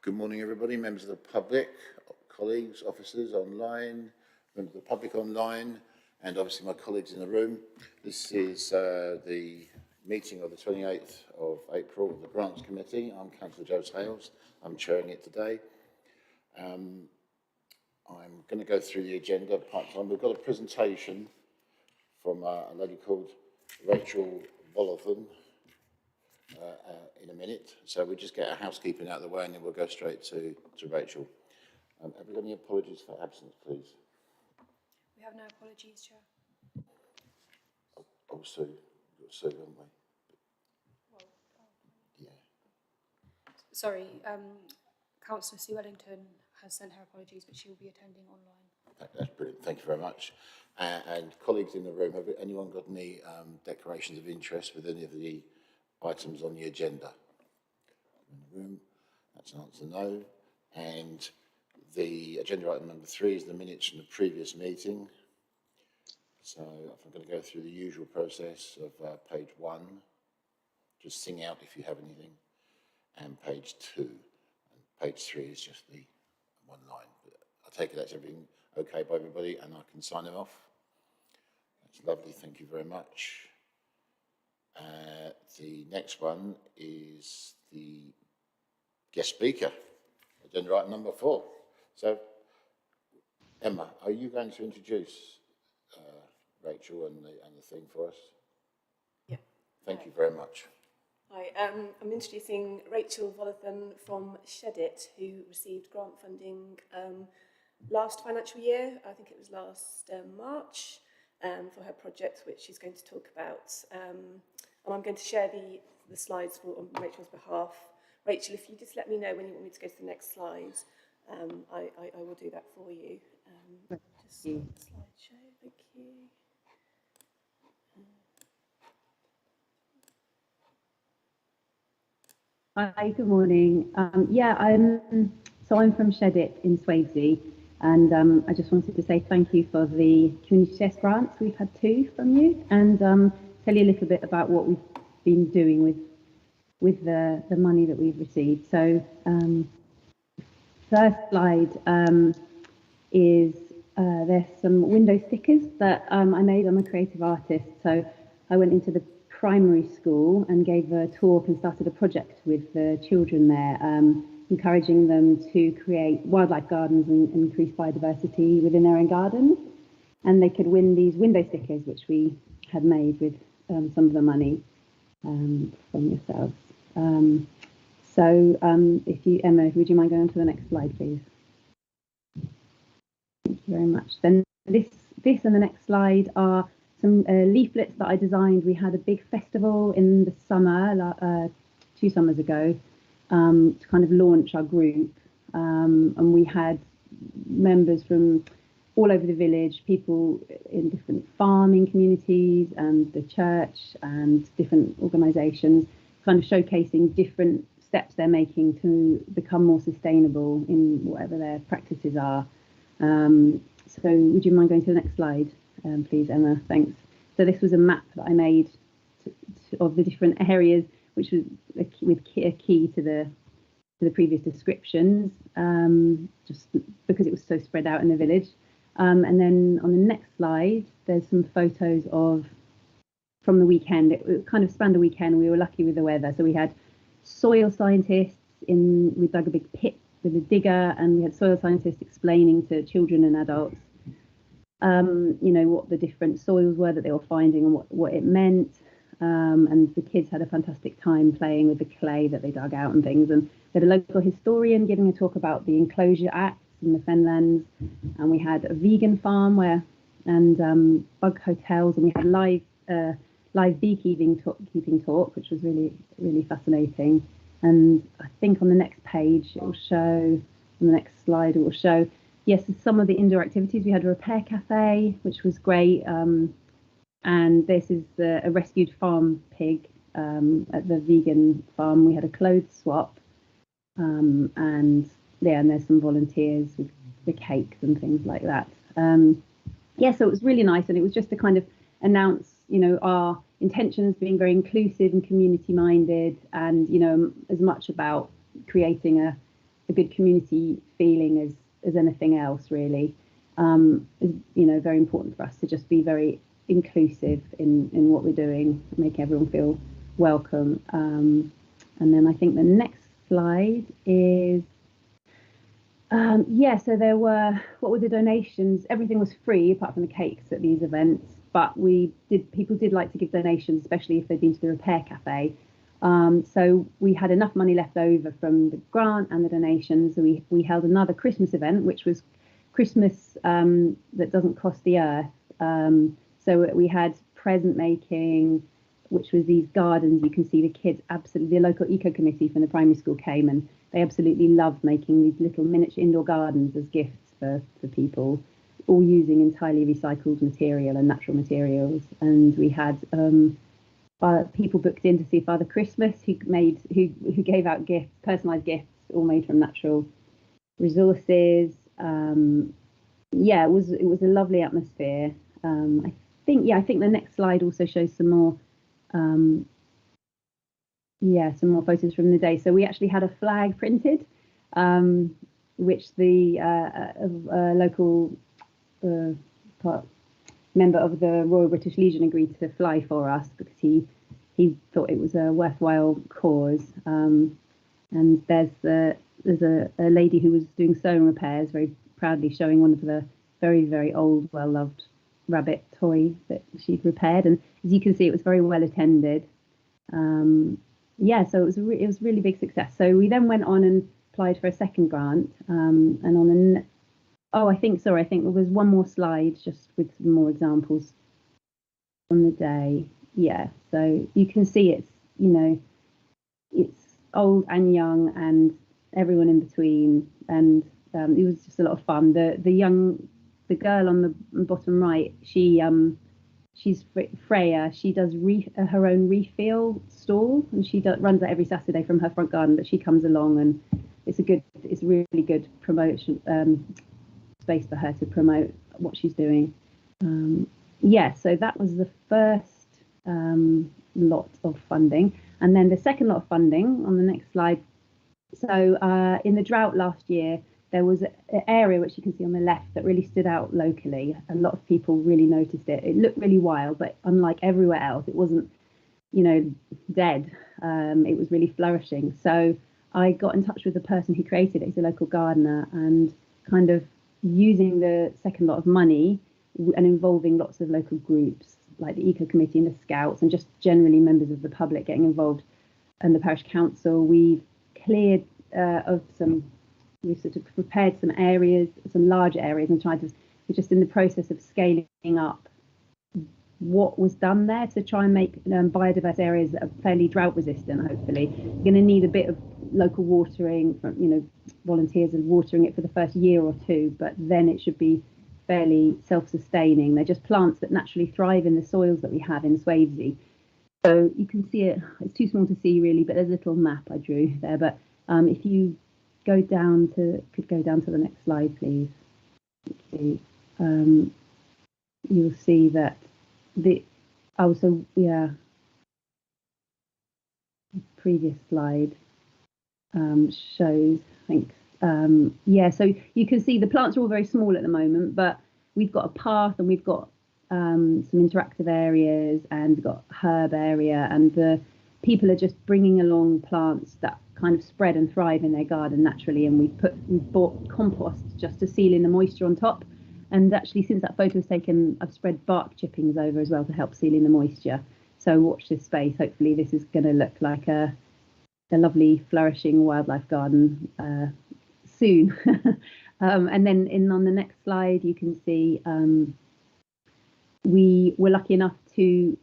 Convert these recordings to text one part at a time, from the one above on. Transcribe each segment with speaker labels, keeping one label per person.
Speaker 1: Good morning, everybody, members of the public, colleagues, officers online, members of the public online, and obviously my colleagues in the room. This is the meeting of the 28th of April of the Grants Committee. I'm Councillor Joseph Hales. I'm chairing it today. I'm going to go through the agenda part-time. We've got a presentation from a lady called Rachel Volothan in a minute, so we'll just get our housekeeping out of the way and then we'll go straight to Rachel. Have we got any apologies for absence, please?
Speaker 2: We have no apologies, Chair.
Speaker 1: Oh, Sue, we've got Sue, haven't we?
Speaker 2: Well,
Speaker 1: Yeah.
Speaker 2: Sorry, Councillor Sue Wellington has sent her apologies, but she will be attending online.
Speaker 1: That's brilliant, thank you very much. And colleagues in the room, have anyone got any declarations of interest with any of the items on the agenda? In the room, that's an answer no. And the agenda item number 3 is the minutes from the previous meeting. So I'm going to go through the usual process of page 1, just sing out if you have anything, and page 2. And page 3 is just the one line. But I take it that's everything okay by everybody and I can sign them off. That's lovely, thank you very much. The next one is the guest speaker, agenda item number 4. So, Emma, are you going to introduce Rachel and the thing for us?
Speaker 3: Yeah.
Speaker 1: Thank you very much.
Speaker 3: Hi, I'm introducing Rachel Volothan from Shedit, who received grant funding last financial year. I think it was last March, for her project, which she's going to talk about. And I'm going to share the slides on Rachel's behalf. Rachel, if you just let me know when you want me to go to the next slide, I will do that for you. Just slideshow, thank you.
Speaker 4: Hi, good morning. I'm from Shedit in Swavesey, and I just wanted to say thank you for the community chest grants. We've had 2 from you, and tell you a little bit about what we've been doing with the money that we've received. So first slide is there's some window stickers that I made. I'm a creative artist, so I went into the primary school and gave a talk and started a project with the children there, encouraging them to create wildlife gardens and increase biodiversity within their own gardens. And they could win these window stickers, which we had made with some of the money from yourselves. If you, Emma, would you mind going on to the next slide, please? Thank you very much. Then this and the next slide are some leaflets that I designed. We had a big festival in the summer, 2 summers ago, to kind of launch our group. And we had members from all over the village, people in different farming communities and the church and different organisations, kind of showcasing different steps they're making to become more sustainable in whatever their practices are. So would you mind going to the next slide, please, Emma? Thanks. So this was a map that I made of the different areas, which was a key to the previous descriptions, just because it was so spread out in the village. And then on the next slide, there's some photos from the weekend. It kind of spanned a weekend. We were lucky with the weather, so we had soil scientists we dug a big pit with a digger, and we had soil scientists explaining to children and adults, what the different soils were that they were finding and what it meant. And the kids had a fantastic time playing with the clay that they dug out and things. And we had a local historian giving a talk about the Enclosure Act in the Fenlands, and we had a vegan farm and bug hotels, and we had live beekeeping talk, which was really, really fascinating. And I think on the next page it will show, on the next slide it will show, yes, some of the indoor activities. We had a repair cafe, which was great, and this is a rescued farm pig at the vegan farm. We had a clothes swap, and there's some volunteers with the cakes and things like that. So it was really nice, and it was just to kind of announce, our intentions being very inclusive and community minded, and as much about creating a good community feeling as anything else, really. Is, very important for us to just be very inclusive in what we're doing, make everyone feel welcome. And then I think the next slide is, so what were the donations? Everything was free apart from the cakes at these events, but people did like to give donations, especially if they'd been to the Repair Cafe. So we had enough money left over from the grant and the donations. So we held another Christmas event, which was Christmas that doesn't cost the earth. So we had present making, which was these gardens. You can see the kids, absolutely, the local eco committee from the primary school came, and they absolutely loved making these little miniature indoor gardens as gifts for people, all using entirely recycled material and natural materials. And we had people booked in to see Father Christmas, who gave out gifts, personalised gifts, all made from natural resources. It was a lovely atmosphere. I think the next slide also shows some more photos from the day. So we actually had a flag printed, which the local member of the Royal British Legion agreed to fly for us because he thought it was a worthwhile cause. And there's a lady who was doing sewing repairs, very proudly showing one of the very, very old, well-loved rabbit toys that she'd repaired. And as you can see, it was very well attended. So it was a really big success. So we then went on and applied for a second grant. I think there was one more slide just with some more examples on the day. Yeah, so you can see it's old and young and everyone in between, and it was just a lot of fun. The girl on the bottom right, she's Freya. She does her own refill stall, and she runs that every Saturday from her front garden. But she comes along, and it's a really good promotion space for her to promote what she's doing. So that was the first lot of funding, and then the second lot of funding on the next slide. So in the drought last year, there was an area which you can see on the left that really stood out locally. A lot of people really noticed it. It looked really wild, but unlike everywhere else, it wasn't, dead. It was really flourishing. So I got in touch with the person who created it. He's a local gardener, and kind of using the second lot of money and involving lots of local groups like the Eco Committee and the Scouts, and just generally members of the public getting involved, and the parish council, we've cleared we've sort of prepared some areas, some larger areas, and we're just in the process of scaling up what was done there to try and make biodiverse areas that are fairly drought resistant. Hopefully, you're going to need a bit of local watering from volunteers and watering it for the first year or two, but then it should be fairly self-sustaining. They're just plants that naturally thrive in the soils that we have in Swavesey. So you can see it. It's too small to see really, but there's a little map I drew there. But if you could go down to the next slide, please. You'll see that previous slide shows, thanks. So you can see the plants are all very small at the moment, but we've got a path, and we've got some interactive areas, and we've got herb area, and the people are just bringing along plants that kind of spread and thrive in their garden naturally. And we've bought compost just to seal in the moisture on top. And actually, since that photo was taken, I've spread bark chippings over as well to help seal in the moisture. So watch this space. Hopefully this is going to look like a lovely flourishing wildlife garden soon. And then on the next slide, you can see we were lucky enough to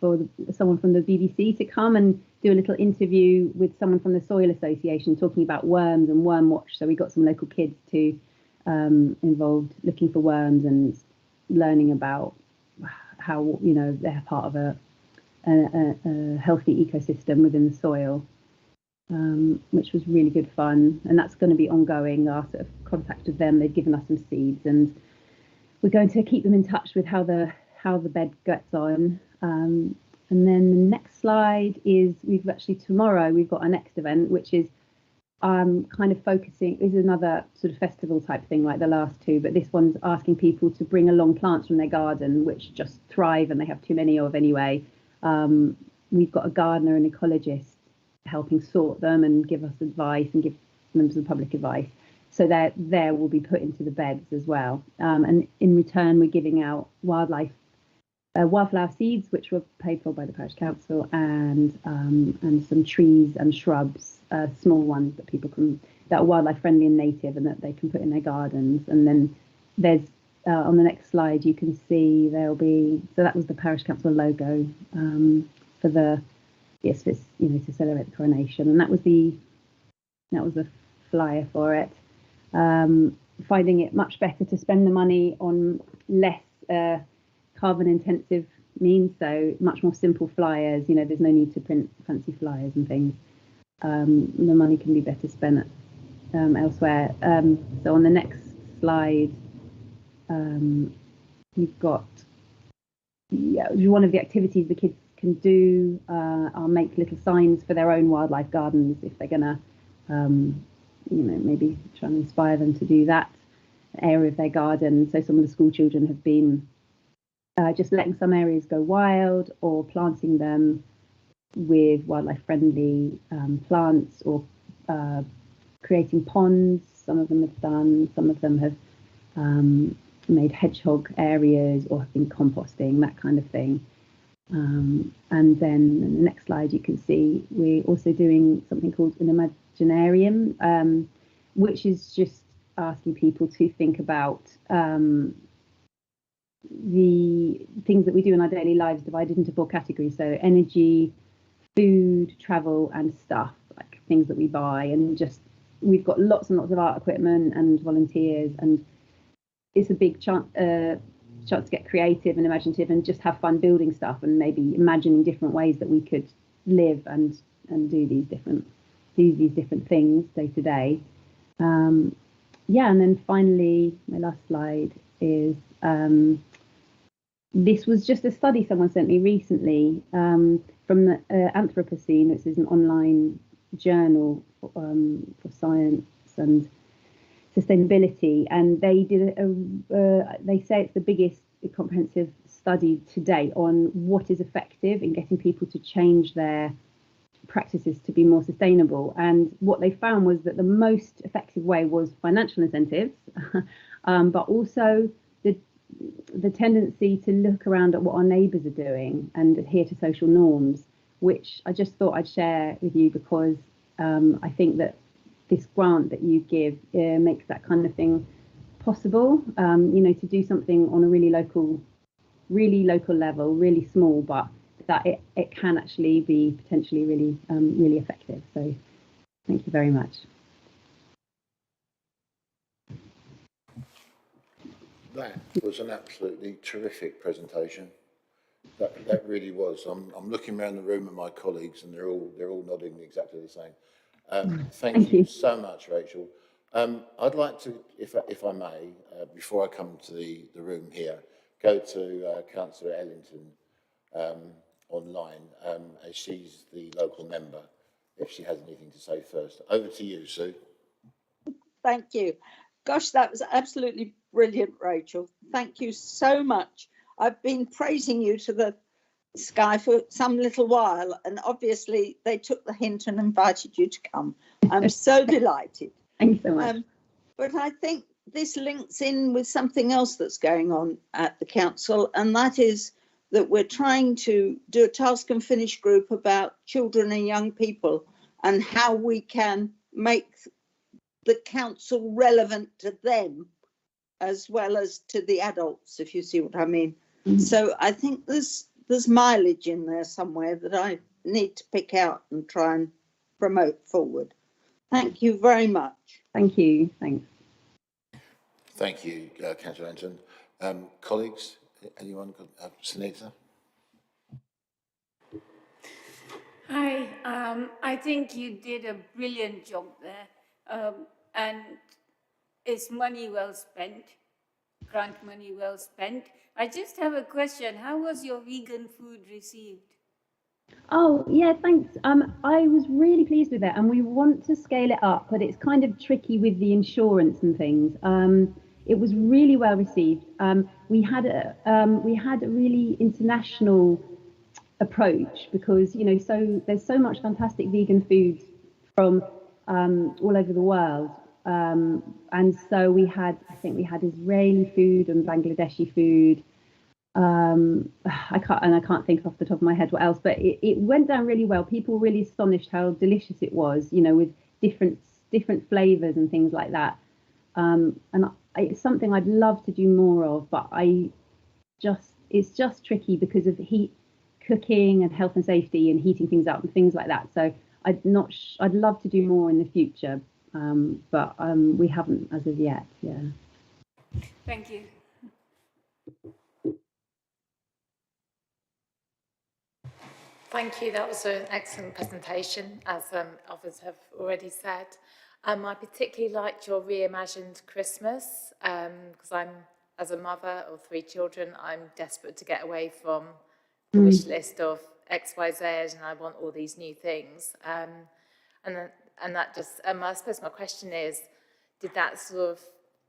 Speaker 4: for someone from the BBC to come and do a little interview with someone from the Soil Association talking about worms and worm watch. So we got some local kids to involved looking for worms and learning about how they're part of a healthy ecosystem within the soil, which was really good fun. And that's going to be ongoing. Our sort of contact with them, they've given us some seeds, and we're going to keep them in touch with how the bed gets on. And then the next slide is tomorrow we've got our next event, which is kind of focusing. This is another sort of festival type thing like the last two, but this one's asking people to bring along plants from their garden which just thrive and they have too many of anyway. We've got a gardener and ecologist helping sort them and give us advice and give members of the public advice. So that there will be put into the beds as well. And in return, we're giving out wildflower seeds, which were paid for by the parish council, and some trees and shrubs, small ones that people can, that are wildlife friendly and native, and that they can put in their gardens. And then there's on the next slide you can see there'll be, so that was the parish council logo for the, yes, it's, you know, to celebrate the coronation, and that was the flyer for it. Finding it much better to spend the money on less carbon intensive means, so much more simple flyers. You know, there's no need to print fancy flyers and things. The money can be better spent elsewhere. So on the next slide, you've got one of the activities the kids can do are make little signs for their own wildlife gardens if they're gonna you know, maybe try and inspire them to do that area of their garden. So some of the school children have been just letting some areas go wild, or planting them with wildlife friendly plants, or creating ponds. Some of them have done, some of them have made hedgehog areas or have been composting, that kind of thing. And then in the next slide you can see we're also doing something called an Imaginarium, which is just asking people to think about the things that we do in our daily lives divided into 4 categories. So energy, food, travel, and stuff, like things that we buy. And just we've got lots and lots of art equipment and volunteers, and it's a big chance to get creative and imaginative and just have fun building stuff, and maybe imagining different ways that we could live and do these different things day to day. Yeah, and then finally, my last slide is this was just a study someone sent me recently from the Anthropocene. This is an online journal for science and sustainability, and they did they say it's the biggest comprehensive study to date on what is effective in getting people to change their practices to be more sustainable. And what they found was that the most effective way was financial incentives, but also the tendency to look around at what our neighbours are doing and adhere to social norms, which I just thought I'd share with you, because I think that this grant that you give makes that kind of thing possible. You know, to do something on a really local level, really small, but that it can actually be potentially really effective. So thank you very much.
Speaker 1: That was an absolutely terrific presentation. That really was. I'm looking around the room at my colleagues, and they're all nodding exactly the same. Thank you so much, Rachel. I'd like to, if I may, before I come to the room here, go to Councillor Ellington online, as she's the local member, if she has anything to say first. Over to you, Sue.
Speaker 5: Thank you. Gosh, that was absolutely brilliant, Rachel. Thank you so much. I've been praising you to the sky for some little while, and obviously they took the hint and invited you to come. I'm so delighted.
Speaker 4: Thanks so much.
Speaker 5: But I think this links in with something else that's going on at the council, and that is that we're trying to do a task and finish group about children and young people and how we can make the council relevant to them as well as to the adults, if you see what I mean. Mm-hmm. So I think there's mileage in there somewhere that I need to pick out and try and promote forward. Thank you very much.
Speaker 4: Thank you. Thanks.
Speaker 1: Thank you, Councillor Anton. Colleagues, anyone got Sunita?
Speaker 6: Hi, I think you did a brilliant job there, and it's money well spent, grant money well spent. I just have a question. How was your vegan food received?
Speaker 4: Oh, yeah, thanks. I was really pleased with it, and we want to scale it up, but it's kind of tricky with the insurance and things. It was really well received. We had a really international approach because, you know, so there's so much fantastic vegan food from all over the world. And so I think we had Israeli food and Bangladeshi food. I can't think off the top of my head what else, but it went down really well. People were really astonished how delicious it was, you know, with different flavors and things like that. And it's something I'd love to do more of, but it's just tricky because of heat, cooking, and health and safety, and heating things up and things like that. So I'd love to do more in the future, but we haven't as of yet. Yeah.
Speaker 6: Thank you.
Speaker 7: Thank you. That was an excellent presentation, as others have already said. I particularly liked your reimagined Christmas because as a mother of 3 children, I'm desperate to get away from the wish list of X, Y, Z, and I want all these new things. And that just, I suppose my question is, did that sort of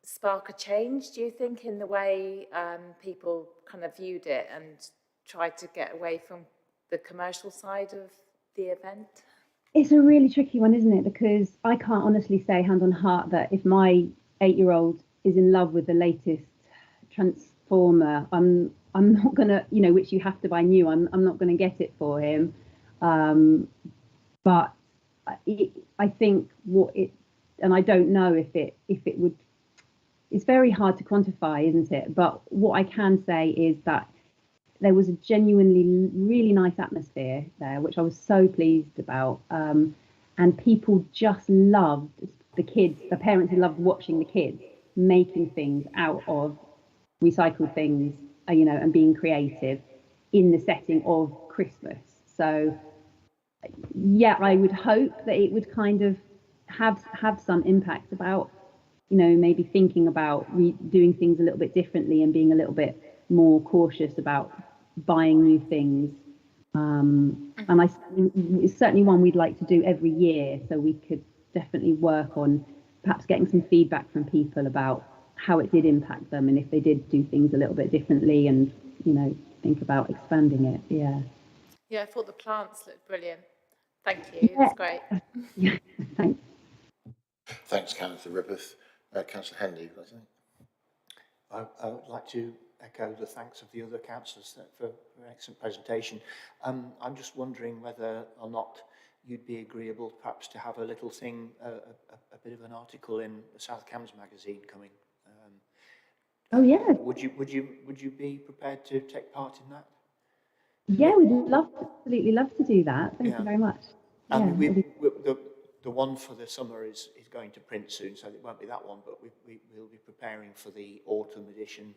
Speaker 7: spark a change, do you think, in the way people kind of viewed it and tried to get away from the commercial side of the event?
Speaker 4: It's a really tricky one, isn't it? Because I can't honestly say, hand on heart, that if my 8-year-old is in love with the latest Transformer, I'm not gonna, you know, which you have to buy new. I'm not gonna get it for him. But I think and I don't know if it would. It's very hard to quantify, isn't it? But what I can say is that there was a genuinely really nice atmosphere there, which I was so pleased about. And people just loved the parents who loved watching the kids making things out of recycled things, you know, and being creative in the setting of Christmas. So yeah, I would hope that it would kind of have some impact about, you know, maybe thinking about doing things a little bit differently and being a little bit more cautious about buying new things. And it's certainly one we'd like to do every year, so we could definitely work on perhaps getting some feedback from people about how it did impact them and if they did do things a little bit differently, and, you know, think about expanding it.
Speaker 7: Yeah, I thought the plants looked brilliant. Thank you, that's great.
Speaker 4: Yeah. Thanks.
Speaker 1: Thanks, Councillor Rippeth. Councillor Handy, you've got something?
Speaker 8: I would like to echo the thanks of the other councillors for an excellent presentation. I'm just wondering whether or not you'd be agreeable perhaps to have a little thing, a bit of an article in the South Cambs magazine coming.
Speaker 4: Oh yeah.
Speaker 8: Would you be prepared to take part in that?
Speaker 4: Yeah, we'd absolutely love to do that. Thank you very much.
Speaker 8: And the one for the summer is going to print soon, so it won't be that one, but we'll be preparing for the autumn edition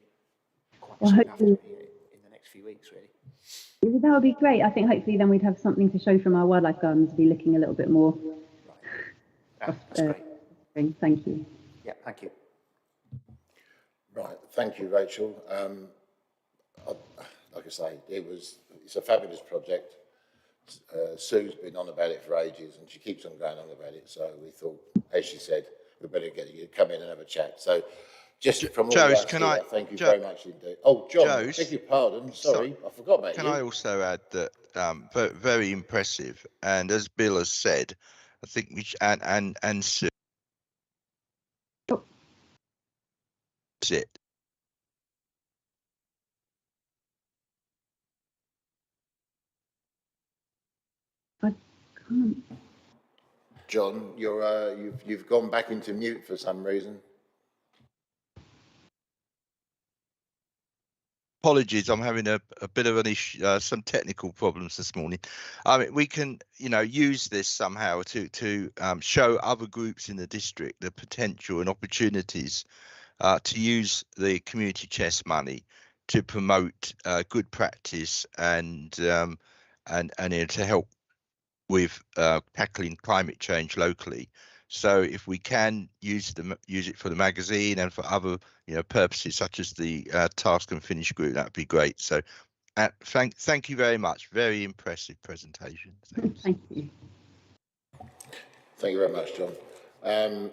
Speaker 8: quite soon after, in the next few weeks, really.
Speaker 4: That would be great. I think hopefully then we'd have something to show from our wildlife gardens to be looking a little bit more.
Speaker 8: Right. That's great.
Speaker 4: Thank you.
Speaker 8: Yeah, thank you.
Speaker 1: Right, thank you, Rachel. Like I say, it's a fabulous project. Sue's been on about it for ages, and she keeps on going on about it. So we thought, as she said, we better get you to come in and have a chat. So, just from all of us here, thank you very much indeed. Oh, John, beg your pardon. Sorry, I forgot about you.
Speaker 9: Can I also add that very impressive, and as Bill has said, I think we and Sue. It.
Speaker 4: I can't.
Speaker 1: John, you've gone back into mute for some reason.
Speaker 9: Apologies, I'm having a bit of an issue, some technical problems this morning. I mean, we can, you know, use this somehow to show other groups in the district the potential and opportunities to use the community chest money to promote good practice and to help with tackling climate change locally. So if we can use it for the magazine and for other, you know, purposes such as the task and finish group, that'd be great. So Thank you very much. Very impressive presentation.
Speaker 4: Thank you.
Speaker 1: Thank you very much, John. And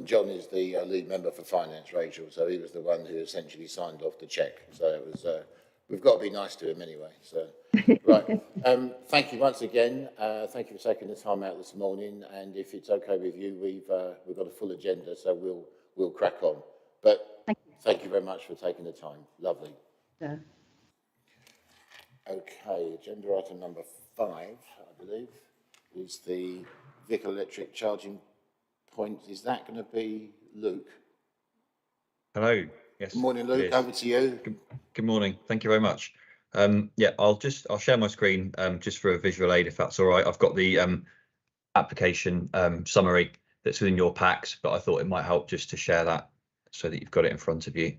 Speaker 1: John is the lead member for finance, Rachel, so he was the one who essentially signed off the cheque. So it was, we've got to be nice to him anyway. So, right. Thank you once again. Thank you for taking the time out this morning. And if it's okay with you, we've got a full agenda, so we'll crack on. But thank you very much for taking the time. Lovely.
Speaker 4: Yeah.
Speaker 1: Okay, agenda item number 5, I believe, is the vehicle electric charging point. Is that going to be Luke?
Speaker 10: Hello. Yes.
Speaker 1: Good morning, Luke. Over to you.
Speaker 10: Good morning. Thank you very much. Yeah, I'll share my screen just for a visual aid, if that's all right. I've got the application summary that's within your packs, but I thought it might help just to share that so that you've got it in front of you.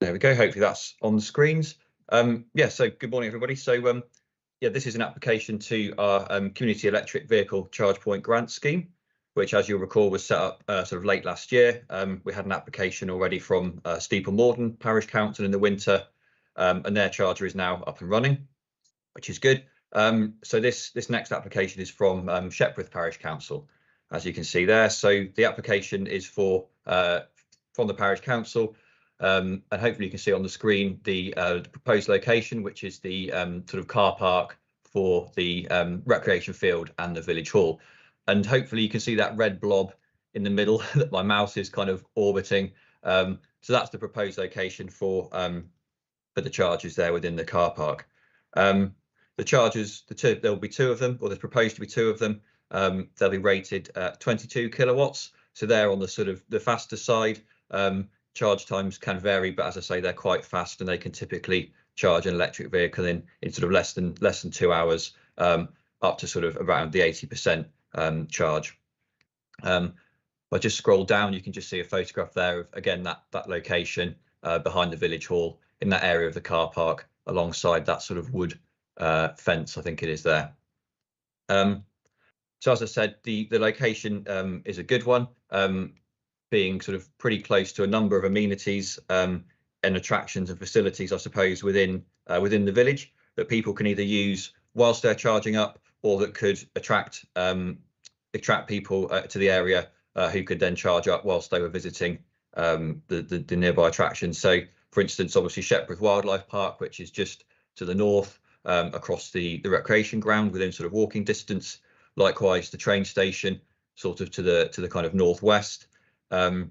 Speaker 10: There we go. Hopefully that's on the screens. Yeah, so good morning, everybody. So yeah, this is an application to our community electric vehicle charge point grant scheme, which, as you'll recall, was set up sort of late last year. We had an application already from Steeple Morden Parish Council in the winter, and their charger is now up and running, which is good. So this next application is from Shepworth Parish Council, as you can see there. So the application is for from the Parish Council. And hopefully you can see on the screen the proposed location, which is the sort of car park for the recreation field and the village hall. And hopefully you can see that red blob in the middle that my mouse is kind of orbiting. So that's the proposed location for the chargers there within the car park. The chargers, there'll be 2 of them, or there's proposed to be 2 of them. They'll be rated 22 kilowatts. So they're on the sort of the faster side. Charge times can vary, but as I say, they're quite fast, and they can typically charge an electric vehicle in sort of less than 2 hours, up to sort of around the 80% charge. If I just scroll down, you can just see a photograph there of, again, that location behind the village hall in that area of the car park, alongside that sort of wood fence, I think it is there. So as I said, the location is a good one. Being sort of pretty close to a number of amenities and attractions and facilities, I suppose, within the village that people can either use whilst they're charging up, or that could attract people to the area who could then charge up whilst they were visiting the nearby attractions. So, for instance, obviously Shepworth Wildlife Park, which is just to the north, across the recreation ground within sort of walking distance. Likewise, the train station, sort of to the kind of northwest. And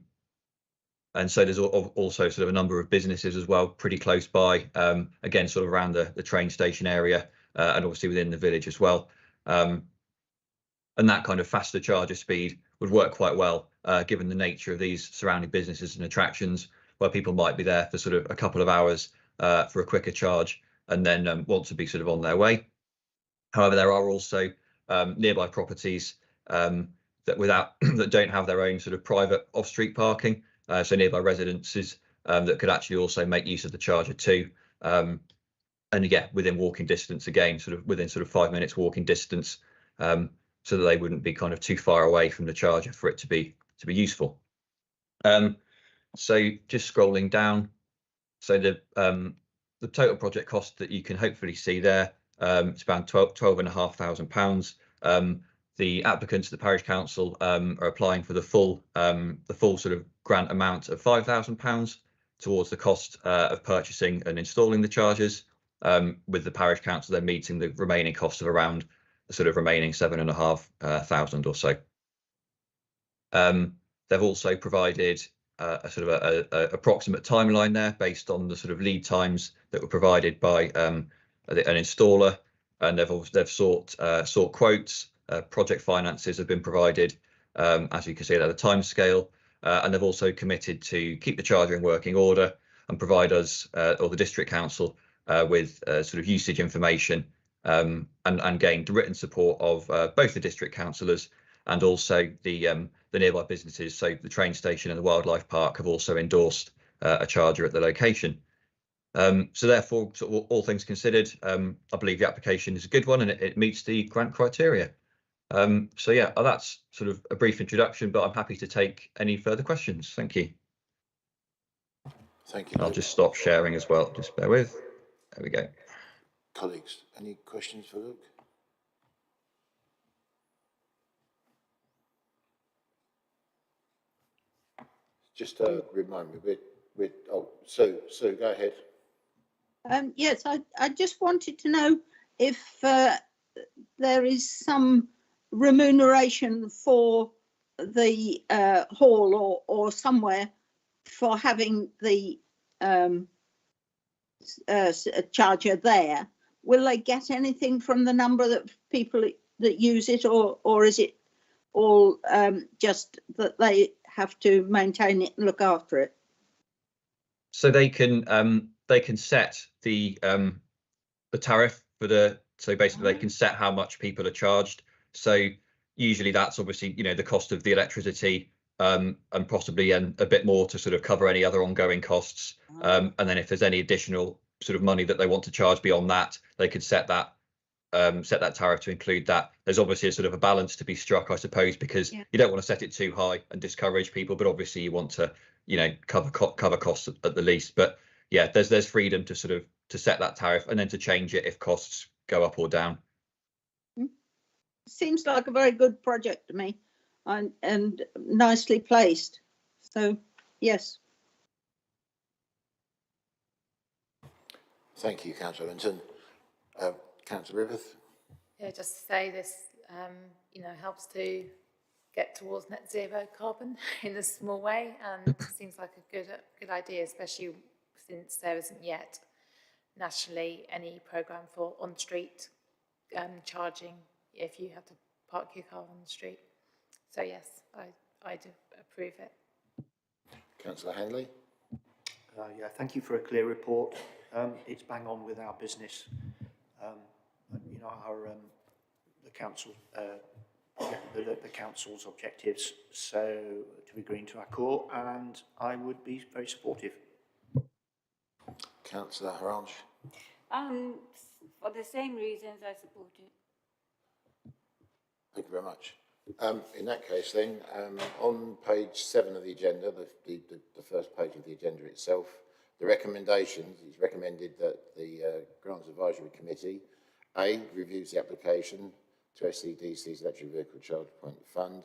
Speaker 10: so there's also sort of a number of businesses as well pretty close by, again sort of around the train station area, and obviously within the village as well. And that kind of faster charger speed would work quite well, given the nature of these surrounding businesses and attractions, where people might be there for sort of a couple of hours for a quicker charge, and then want to be sort of on their way. However, there are also nearby properties that don't have their own sort of private off-street parking, so nearby residences that could actually also make use of the charger too. And again, within walking distance, again, sort of within sort of 5 minutes walking distance, so that they wouldn't be kind of too far away from the charger for it to be useful. So just scrolling down, so the total project cost that you can hopefully see there, it's about £12,500. The applicants, the parish council, are applying for the full sort of grant amount of £5,000 towards the cost of purchasing and installing the chargers, with the parish council then meeting the remaining cost of around the sort of remaining £7,500 or so. They've also provided a sort of a approximate timeline there based on the sort of lead times that were provided by an installer, and they've sought quotes. Project finances have been provided, as you can see there, the time scale, and they've also committed to keep the charger in working order and provide us, or the district council, with sort of usage information, and gained written support of both the district councillors and also the nearby businesses. So the train station and the wildlife park have also endorsed a charger at the location. So therefore, sort of all things considered, I believe the application is a good one, and it meets the grant criteria. So yeah, that's sort of a brief introduction, but I'm happy to take any further questions. Thank you.
Speaker 1: Thank you,
Speaker 10: I'll
Speaker 1: Luke.
Speaker 10: just stop sharing as well. Just bear with. There we go.
Speaker 1: Colleagues, any questions for Luke? Just remind me, Sue, go ahead.
Speaker 5: Yes, I just wanted to know if there is some remuneration for the hall or somewhere for having the charger there. Will they get anything from the number of people that use it, or is it all just that they have to maintain it and look after it?
Speaker 10: So they can set the tariff for the, so basically they can set how much people are charged. So usually that's obviously, you know, the cost of the electricity, and possibly a bit more to sort of cover any other ongoing costs. And then if there's any additional sort of money that they want to charge beyond that, they could set that tariff to include that. There's obviously a sort of a balance to be struck, I suppose, because you don't want to set it too high and discourage people, but obviously you want to, you know, cover costs at the least. But yeah, there's freedom to sort of to set that tariff and then to change it if costs go up or down.
Speaker 5: Seems like a very good project to me, and nicely placed. So yes.
Speaker 1: Thank you, Councillor Linton. Councillor Riveth.
Speaker 7: Yeah, just to say this, you know, helps to get towards net zero carbon in a small way, and seems like a good idea, especially since there isn't yet nationally any programme for on-street charging if you have to park your car on the street. So yes, I do approve it.
Speaker 1: Councillor Hanley.
Speaker 8: Yeah, thank you for a clear report. It's bang on with our business. You know, the council, the council's objectives, so to be green to our core, and I would be very supportive.
Speaker 1: Councillor Harange.
Speaker 6: For the same reasons, I support it.
Speaker 1: Thank you very much. In that case then, on page 7 of the agenda, the first page of the agenda itself, the recommendations, it's recommended that the Grants Advisory Committee, A, reviews the application to SCDC's Electric Vehicle Charge Point Fund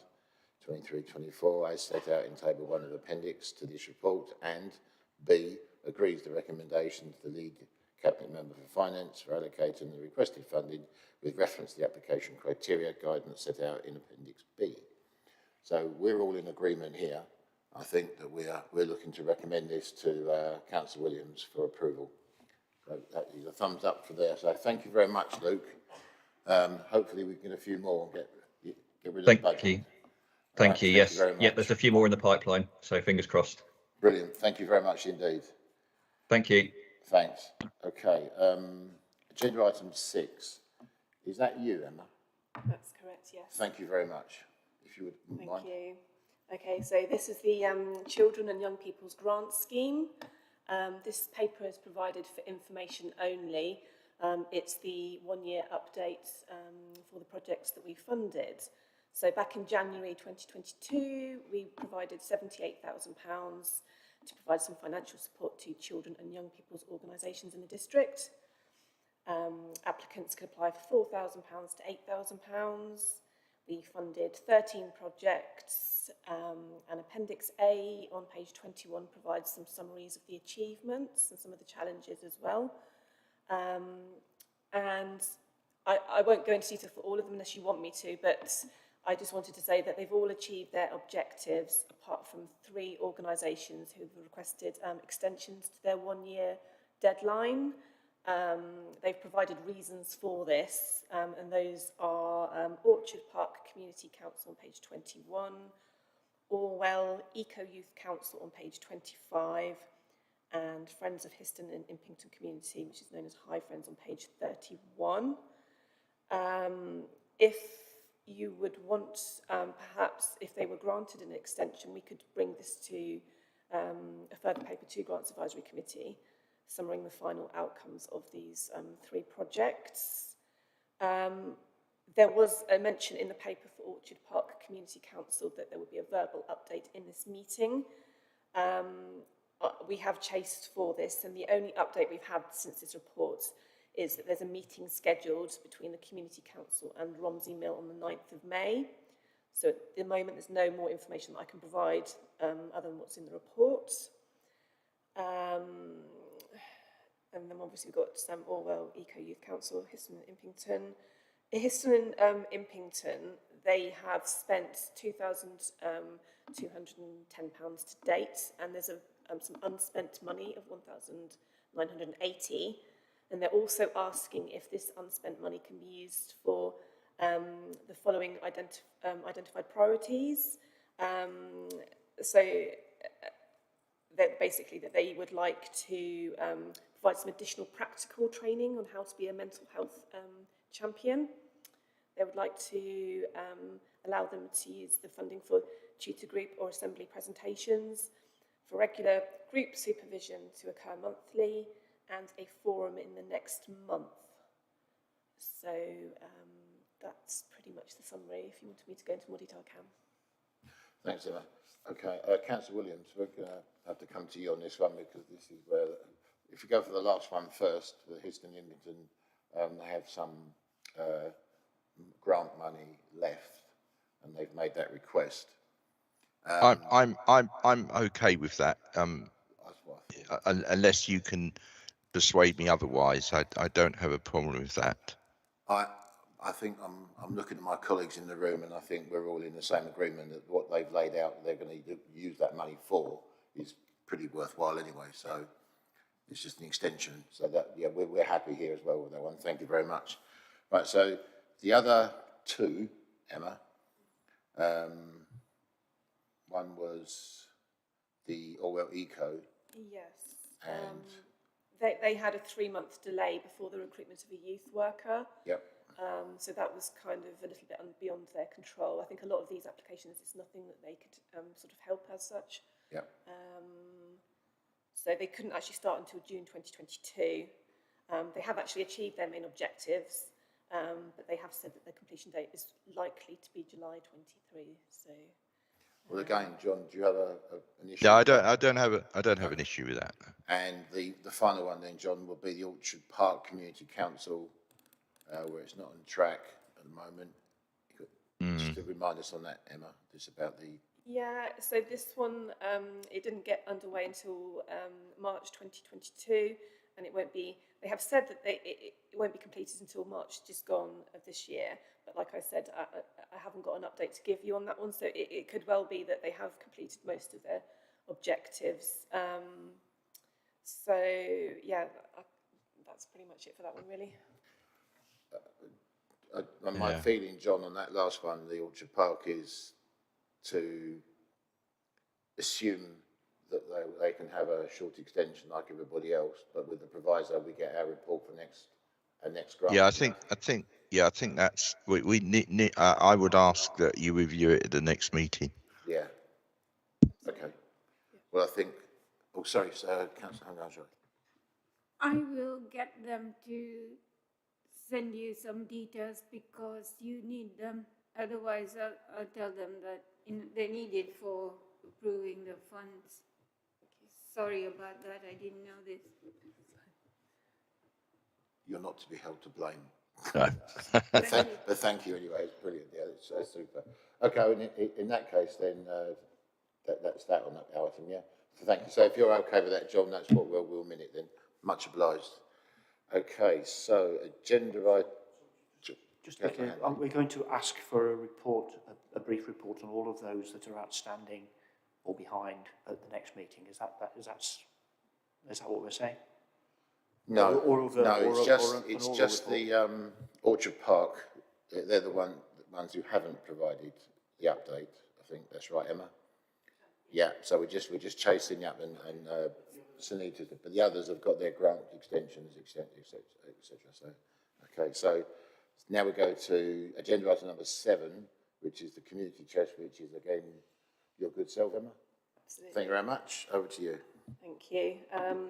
Speaker 1: 23-24 as set out in Table 1 of the Appendix to this report, and B, agrees the recommendation to the lead Cabinet Member for Finance for allocating the requested funding with reference to the application criteria guidance set out in Appendix B. So we're all in agreement here. I think that we're looking to recommend this to Councillor Williams for approval. So that is a thumbs up for there. So thank you very much, Luke. Hopefully we can get a few more and get rid of the budget.
Speaker 10: Thank you. Yes. Yeah, there's a few more in the pipeline. So fingers crossed.
Speaker 1: Brilliant. Thank you very much indeed.
Speaker 10: Thank you.
Speaker 1: Thanks. Okay. Agenda item 6. Is that you, Emma?
Speaker 3: That's correct, yes.
Speaker 1: Thank you very much. If you would mind.
Speaker 3: Thank you. Okay, so this is the Children and Young People's Grant Scheme. This paper is provided for information only. It's the one-year update for the projects that we funded. So back in January 2022, we provided £78,000 to provide some financial support to children and young people's organisations in the district. Applicants could apply for £4,000 to £8,000. We funded 13 projects, and Appendix A on page 21 provides some summaries of the achievements and some of the challenges as well. And I won't go into detail for all of them unless you want me to, but I just wanted to say that they've all achieved their objectives apart from 3 organisations who've requested extensions to their one-year deadline. They've provided reasons for this, and those are Orchard Park Community Council on page 21, Orwell Eco Youth Council on page 25, and Friends of Histon and Impington Community, which is known as High Friends, on page 31. If you would want, perhaps, if they were granted an extension, we could bring this to a further paper to Grants Advisory Committee, summarising the final outcomes of these 3 projects. There was a mention in the paper for Orchard Park Community Council that there would be a verbal update in this meeting. We have chased for this, and the only update we've had since this report is that there's a meeting scheduled between the Community Council and Romsey Mill on the 9th of May. So at the moment, there's no more information that I can provide other than what's in the report. And then obviously we've got Orwell Eco Youth Council, Histon and Impington. Histon and Impington, they have spent £2,210 to date, and there's some unspent money of 1,980. And they're also asking if this unspent money can be used for the following identified priorities. That basically that they would like to provide some additional practical training on how to be a mental health champion. They would like to allow them to use the funding for tutor group or assembly presentations, for regular group supervision to occur monthly, and a forum in the next month. So that's pretty much the summary. If you wanted me to go into more detail, I can.
Speaker 1: Thanks, Emma. Okay, Councillor Williams, we're going to have to come to you on this one, because this is where, if you go for the last one first, for Histon and Impington, they have some grant money left, and they've made that request.
Speaker 9: I'm okay with that. Unless you can persuade me otherwise, I don't have a problem with that.
Speaker 1: I think I'm looking at my colleagues in the room, and I think we're all in the same agreement that what they've laid out they're going to use that money for is pretty worthwhile anyway. So it's just an extension. So that, yeah, we're happy here as well with that one. Thank you very much. Right. So the other two, Emma. One was the Orwell Eco.
Speaker 3: Yes.
Speaker 1: And
Speaker 3: they had a 3-month delay before the recruitment of a youth worker.
Speaker 1: Yep.
Speaker 3: So that was kind of a little bit beyond their control. I think a lot of these applications, it's nothing that they could sort of help as such.
Speaker 1: Yep.
Speaker 3: So they couldn't actually start until June 2022. They have actually achieved their main objectives, but they have said that their completion date is likely to be July 23. So.
Speaker 1: Well, again, John, do you have an issue?
Speaker 9: Yeah, I don't have an issue with that.
Speaker 1: And the final one then, John, will be the Orchard Park Community Council, where it's not on track at the moment. Just to remind us on that, Emma, just about the...
Speaker 3: Yeah, so this one, it didn't get underway until March 2022, and it won't be, they have said that it won't be completed until March just gone of this year, but like I said, I haven't got an update to give you on that one, so it could well be that they have completed most of their objectives. So yeah, that's pretty much it for that one, really.
Speaker 1: My feeling, John, on that last one, the Orchard Park, is to assume that they can have a short extension like everybody else, but with the proviso we get our report for next grant.
Speaker 9: Yeah, I think that's we need. I would ask that you review it at the next meeting.
Speaker 1: Yeah. Okay. Well, I think. Oh, sorry, Councillor Hungar.
Speaker 6: I will get them to send you some details because you need them. Otherwise, I'll tell them that they need it for approving the funds. Sorry about that. I didn't know this.
Speaker 1: You're not to be held to blame.
Speaker 9: No.
Speaker 1: but thank you anyway. It's brilliant. Yeah, it's super. Okay, in that case, then that's that on that item. Yeah. So thank you. So if you're okay with that, John, that's what we'll minute then. Much obliged. Okay, so agenda item.
Speaker 8: Just to be clear, we're going to ask for a report, a brief report on all of those that are outstanding or behind at the next meeting. Is that what we're saying?
Speaker 1: No, it's just the Orchard Park. They're the ones who haven't provided the update. I think that's right, Emma. Yeah. So we're just chasing up and Sunita, but the others have got their grant extensions, etc. So, okay. So now we go to agenda item number 7, which is the community chest, which is again your good self, Emma.
Speaker 3: Absolutely.
Speaker 1: Thank you very much. Over to you.
Speaker 3: Thank you.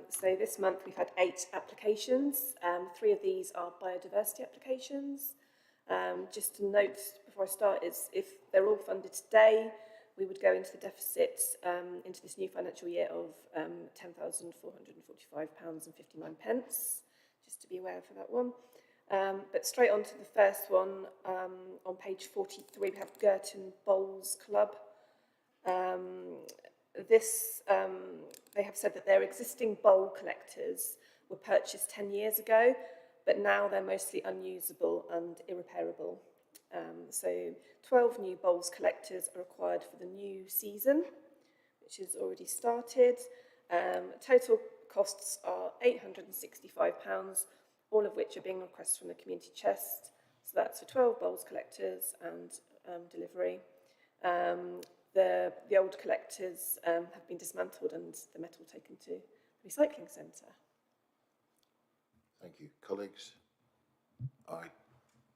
Speaker 3: So this month we've had 8 applications. 3 of these are biodiversity applications. Just a note before I start is if they're all funded today, we would go into the deficit into this new financial year of £10,445.59, just to be aware for that one. But straight on to the first one, on page 43, we have Girton Bowls Club. They have said that their existing bowl collectors were purchased 10 years ago, but now they're mostly unusable and irreparable. So 12 new bowls collectors are required for the new season, which has already started. Total costs are £865, all of which are being requested from the community chest. So that's for 12 bowls collectors and delivery. The old collectors have been dismantled and the metal taken to the recycling centre.
Speaker 1: Thank you. Colleagues? I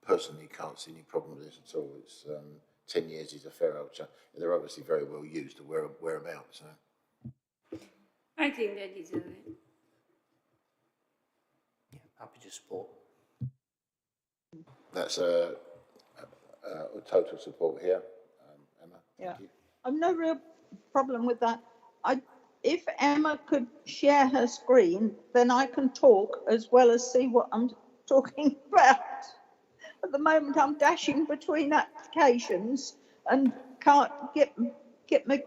Speaker 1: personally can't see any problem with this at all. It's 10 years is a fair old chunk. They're obviously very well used to wear them out. So.
Speaker 6: I think they deserve it.
Speaker 8: Yeah, happy to support.
Speaker 1: That's a total support here. Emma,
Speaker 5: Yeah.
Speaker 1: thank you.
Speaker 5: I've no real problem with that. If Emma could share her screen, then I can talk as well as see what I'm talking about. At the moment, I'm dashing between applications and can't get my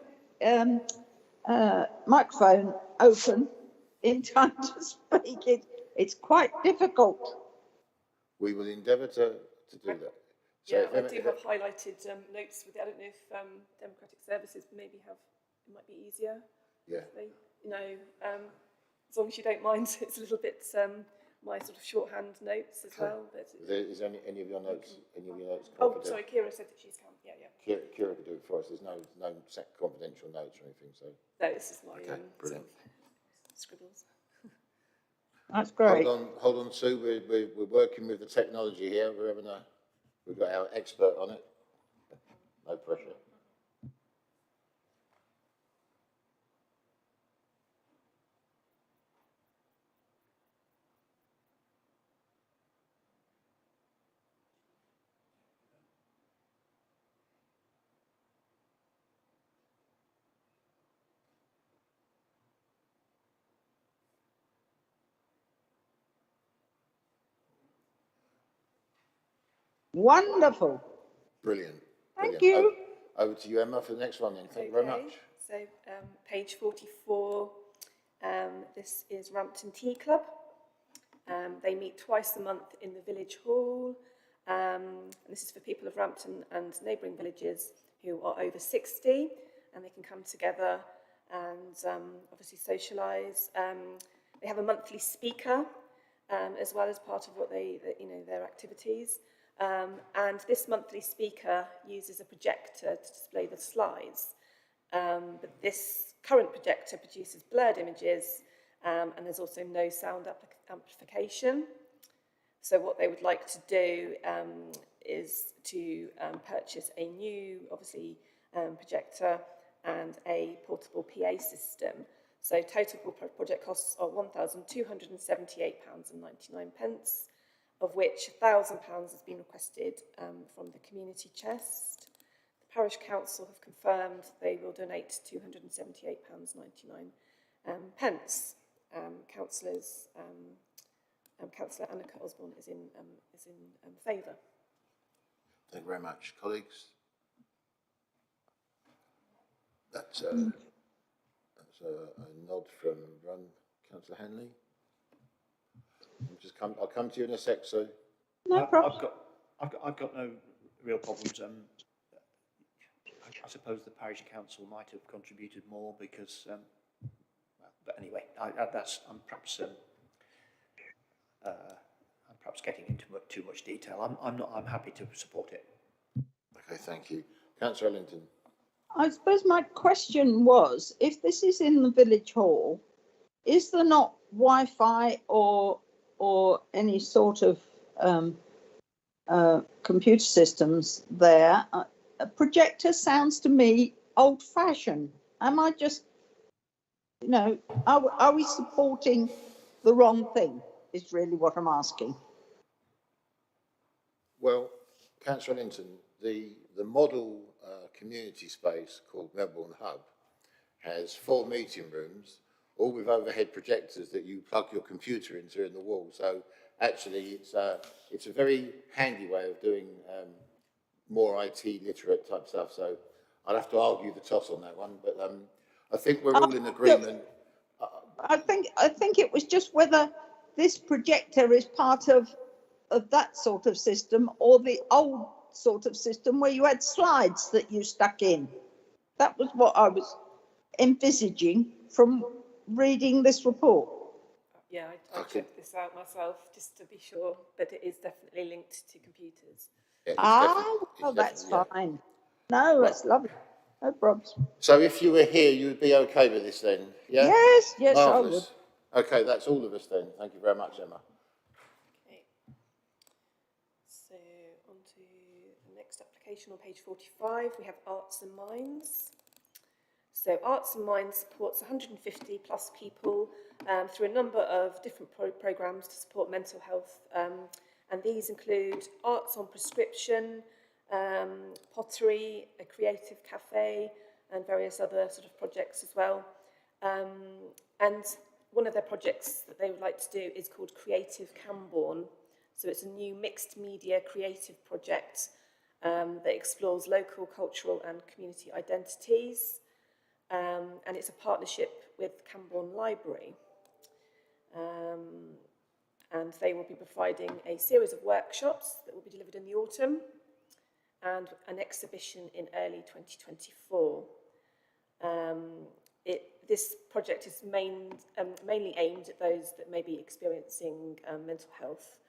Speaker 5: microphone open in time to speak. It's quite difficult.
Speaker 1: We will endeavour to do that. So
Speaker 3: Yeah, I do have highlighted notes with it. I don't know if Democratic Services maybe have, it might be easier.
Speaker 1: Yeah.
Speaker 3: They, as long as you don't mind, it's a little bit my sort of shorthand notes as well. But
Speaker 1: is any of your notes?
Speaker 3: Oh, sorry, Kira said that she's come. Yeah.
Speaker 1: Kira could do it for us. There's no confidential notes or anything. So
Speaker 3: no, this is my
Speaker 1: brilliant.
Speaker 3: Scribbles.
Speaker 5: That's great.
Speaker 1: Hold on, Sue. We're working with the technology here. We've got our expert on it. No pressure.
Speaker 5: Wonderful.
Speaker 1: Brilliant.
Speaker 5: Thank you.
Speaker 1: Over to you, Emma, for the next one then. Thank you very much.
Speaker 3: So page 44, this is Rampton Tea Club. They meet twice a month in the village hall. And this is for people of Rampton and neighbouring villages who are over 60, and they can come together and obviously socialise. They have a monthly speaker as well as part of what their activities. And this monthly speaker uses a projector to display the slides. But this current projector produces blurred images, and there's also no sound amplification. So what they would like to do is to purchase a new, obviously, projector and a portable PA system. So total project costs are £1,278.99, of which £1,000 has been requested from the community chest. The parish council have confirmed they will donate £278.99. Councillor Annika Osborne is in favour.
Speaker 1: Thank you very much, colleagues. That's a nod from Councillor Hanley. I'll come to you in a sec, so.
Speaker 5: No problem.
Speaker 8: I've got no real problems. I suppose the parish council might have contributed more because, but anyway, I'm perhaps getting into too much detail. I'm happy to support it.
Speaker 1: Okay, thank you, Councillor Ellington.
Speaker 5: I suppose my question was, if this is in the village hall, is there not Wi-Fi or any sort of computer systems there? A projector sounds to me old-fashioned. Am I just, are we supporting the wrong thing? Is really what I'm asking.
Speaker 1: Well, Councillor Linton, the model community space called Melbourne Hub has 4 meeting rooms, all with overhead projectors that you plug your computer into in the wall. So actually, it's a very handy way of doing more IT literate type stuff. So I'll have to argue the toss on that one, but I think we're all in agreement.
Speaker 5: I think it was just whether this projector is part of that sort of system or the old sort of system where you had slides that you stuck in. That was what I was envisaging from reading this report.
Speaker 3: Yeah, I checked this out myself just to be sure, but it is definitely linked to computers.
Speaker 1: Yeah,
Speaker 5: well, that's fine. No, that's lovely. No problems.
Speaker 1: So if you were here, you would be okay with this then? Yeah?
Speaker 5: Yes,
Speaker 1: Marvellous.
Speaker 5: I would.
Speaker 1: Okay, that's all of us then. Thank you very much, Emma.
Speaker 3: Okay. So on to the next application on page 45, we have Arts and Minds. So Arts and Minds supports 150 plus people through a number of different programmes to support mental health. And these include arts on prescription, pottery, a creative cafe, and various other sort of projects as well. And one of their projects that they would like to do is called Creative Camborne. So it's a new mixed media creative project that explores local, cultural and community identities. And it's a partnership with Camborne Library. And they will be providing a series of workshops that will be delivered in the autumn and an exhibition in early 2024. This project is mainly aimed at those that may be experiencing mental health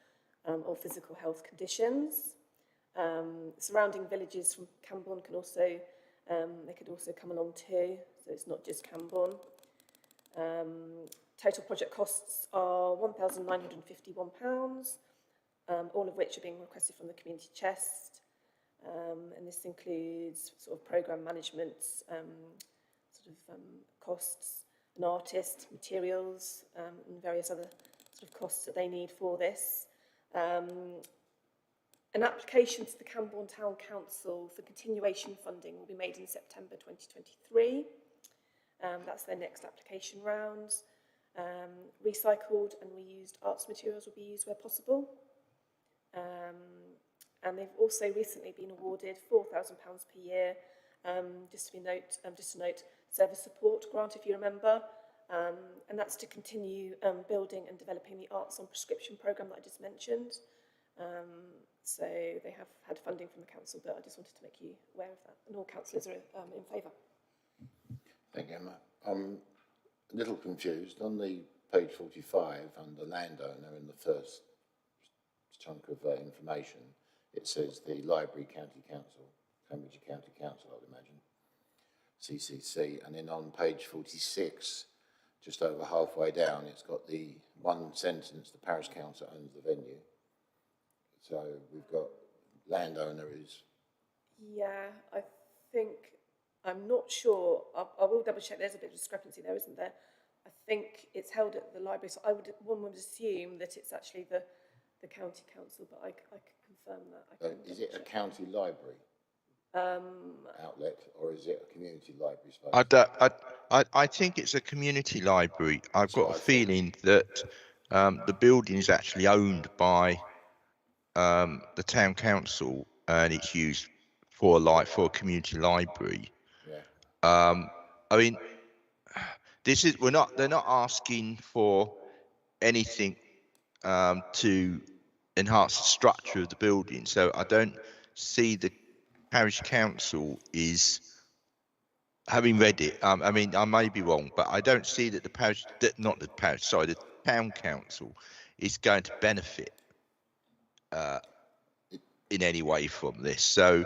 Speaker 3: or physical health conditions. Surrounding villages from Camborne can also, they could also come along too, so it's not just Camborne. Total project costs are £1,951, all of which are being requested from the community chest. And this includes sort of programme management, costs, an artist, materials, and various other sort of costs that they need for this. An application to the Camborne Town Council for continuation funding will be made in September 2023. That's their next application round. Recycled and reused arts materials will be used where possible. And they've also recently been awarded £4,000 per year, just to note, service support grant, if you remember. And that's to continue building and developing the Arts on Prescription programme that I just mentioned. So they have had funding from the council, but I just wanted to make you aware of that. And all councillors are in favour.
Speaker 1: Thank you, Emma. I'm a little confused. On the page 45, under landowner, in the first chunk of information, it says the Library County Council, Cambridgeshire County Council, I'd imagine, CCC. And then on page 46, just over halfway down, it's got the one sentence, the parish council owns the venue. So we've got landowner is...
Speaker 3: Yeah, I think, I'm not sure, I will double check, there's a bit of discrepancy there, isn't there? I think it's held at the library, so one would assume that it's actually the county council, but I can confirm that.
Speaker 1: Is it a county library outlet, or is it a community library space?
Speaker 9: I think it's a community library. I've got a feeling that the building is actually owned by the town council, and it's used for a community library.
Speaker 1: Yeah.
Speaker 9: I mean, they're not asking for anything to enhance the structure of the building, so I don't see the parish council is, having read it, I mean, I may be wrong, but I don't see that the town council is going to benefit in any way from this. So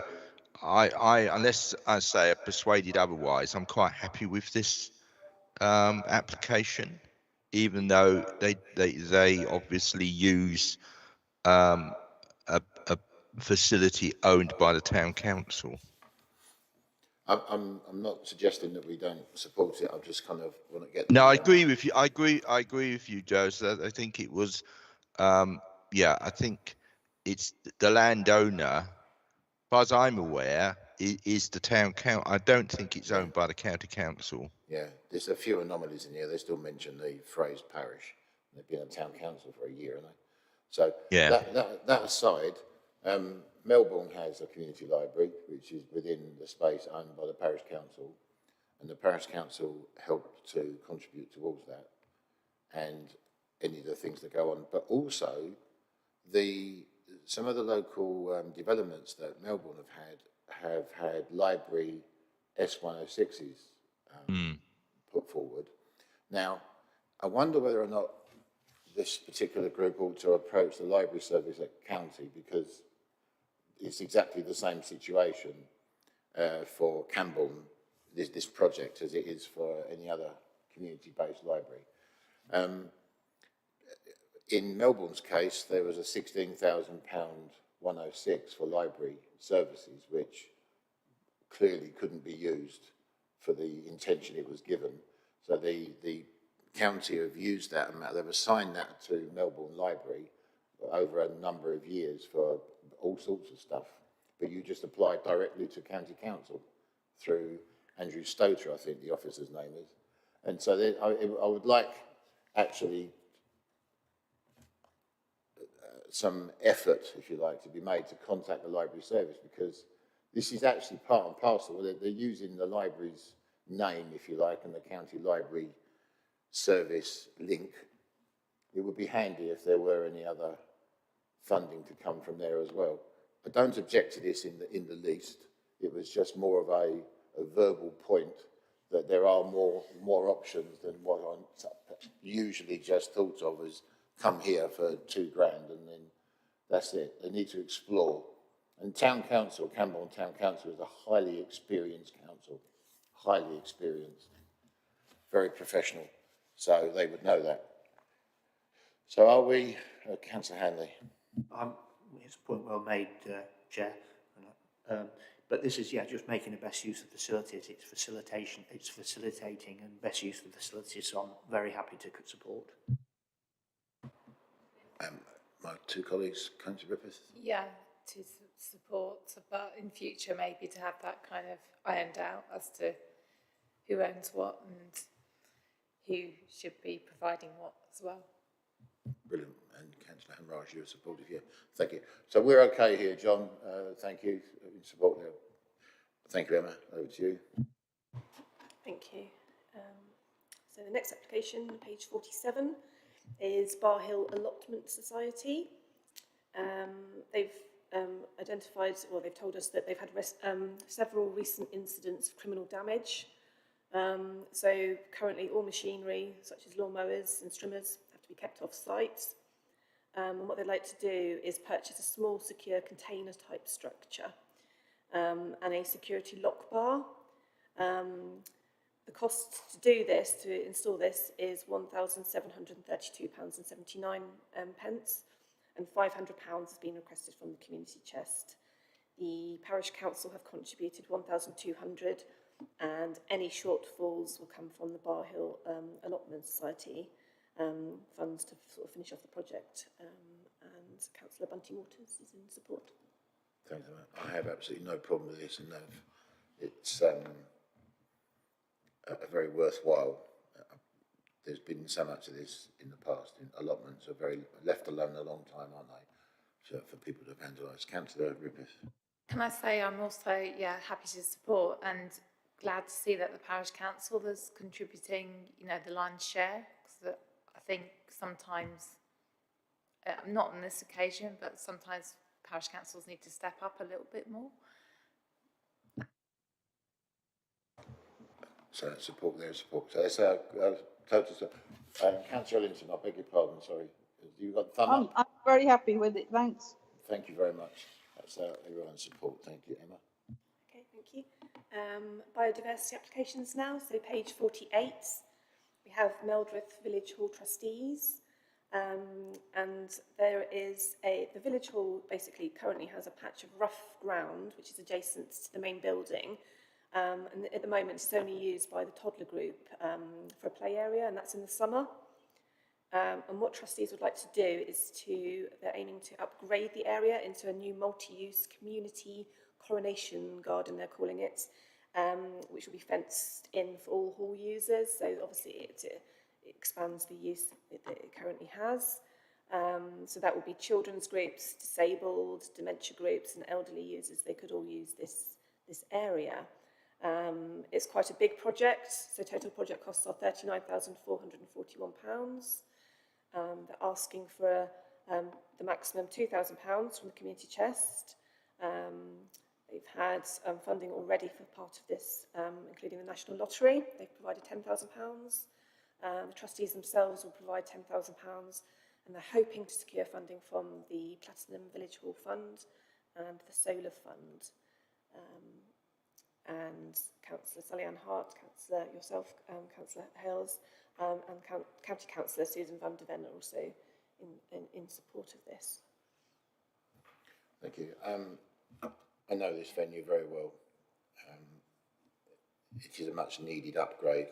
Speaker 9: I unless I say I'm persuaded otherwise, I'm quite happy with this application, even though they obviously use a facility owned by the town council.
Speaker 1: I'm not suggesting that we don't support it. I just kind of want to get.
Speaker 9: No, I agree with you. I agree with you, Joe. So I think it was, I think it's the landowner far as I'm aware, is the town council. I don't think it's
Speaker 1: Yeah.
Speaker 9: owned by the county council.
Speaker 1: Yeah, there's a few anomalies in here. They still mention the phrase parish. They've been a town council for a year, haven't they? So
Speaker 9: Yeah.
Speaker 1: that aside, Melbourne has a community library, which is within the space owned by the parish council, and the parish council helped to contribute towards that and any of the things that go on. But also, some of the local developments that Melbourne have had library S106s put forward. Now, I wonder whether or not this particular group ought to approach the library service at county, because it's exactly the same situation for Camborne, this project, as it is for any other community-based library. In Melbourne's case, there was a £16,000 106 for library services, which clearly couldn't be used for the intention it was given. So the county have used that amount. They've assigned that to Melbourne Library over a number of years for all sorts of stuff. But you just apply directly to county council through Andrew Stoter, I think the officer's name is. And so I would like actually some effort, if you like, to be made to contact the library service, because this is actually part and parcel. They're using the library's name, if you like, and the county library service link. It would be handy if there were any other funding to come from there as well. I don't object to this in the least. It was just more of a verbal point that there are more options than what I'm usually just thought of as come here for £2,000 and then that's it. They need to explore. And Town Council, Camborne Town Council, is a highly experienced council, highly experienced, very professional. So they would know that. So are we, Councillor Hanley?
Speaker 8: It's a point well made, Chair. But this is, just making the best use of facilities. It's facilitating and best use of the facilities. So I'm very happy to support.
Speaker 1: My two colleagues, Councillor Griffiths?
Speaker 7: Yeah, to support, but in future maybe to have that kind of ironed out as to who owns what and who should be providing what as well.
Speaker 1: Brilliant. And Councillor Hamraj, you're supportive here. Thank you. So we're okay here, John. Thank you. In support there. Thank you, Emma. Over to you.
Speaker 3: Thank you. So the next application, page 47, is Bar Hill Allotment Society. They've identified, or they've told us that they've had several recent incidents of criminal damage. So currently all machinery, such as lawnmowers and trimmers, have to be kept off site. And what they'd like to do is purchase a small secure container type structure and a security lock bar. The cost to do this, to install this, is £1,732.79, and £500 has been requested from the community chest. The parish council have contributed £1,200, and any shortfalls will come from the Bar Hill Allotment Society funds to sort of finish off the project. And Councillor Bunty Waters is in support.
Speaker 1: Thanks, Emma. I have absolutely no problem with this, and it's a very worthwhile. There's been so much of this in the past. Allotments are very left alone a long time, aren't they? So for people to vandalise. Councillor Griffith.
Speaker 7: Can I say I'm also happy to support and glad to see that the parish council is contributing, the lion's share, because I think sometimes, not on this occasion, but sometimes parish councils need to step up a little bit more.
Speaker 1: So support there, support. So that's total support. Councillor Ellington, I beg your pardon, sorry. You got the thumb up?
Speaker 5: I'm very happy with it, thanks.
Speaker 1: Thank you very much. That's everyone's support. Thank you, Emma.
Speaker 3: Okay, thank you. Biodiversity applications now. So page 48, we have Meldreth Village Hall trustees. And there is the village hall basically currently has a patch of rough ground which is adjacent to the main building, and at the moment it's only used by the toddler group for a play area, and that's in the summer. And what trustees would like to do is they're aiming to upgrade the area into a new multi-use community coronation garden, they're calling it, which will be fenced in for all hall users. So obviously it expands the use that it currently has. So that will be children's groups, disabled, dementia groups and elderly users. They could all use this area. It's quite a big project, so total project costs are £39,441. They're asking for the maximum £2,000 from the community chest. They've had funding already for part of this, including the National Lottery. They've provided £10,000. The trustees themselves will provide £10,000, and they're hoping to secure funding from the Platinum Village Hall Fund and the Solar Fund. And Councillor Sally-Ann Hart, Councillor yourself, Councillor Hales, and County Councillor Susan van der Ven are also in support of this.
Speaker 1: Thank you. I know this venue very well. It is a much needed upgrade.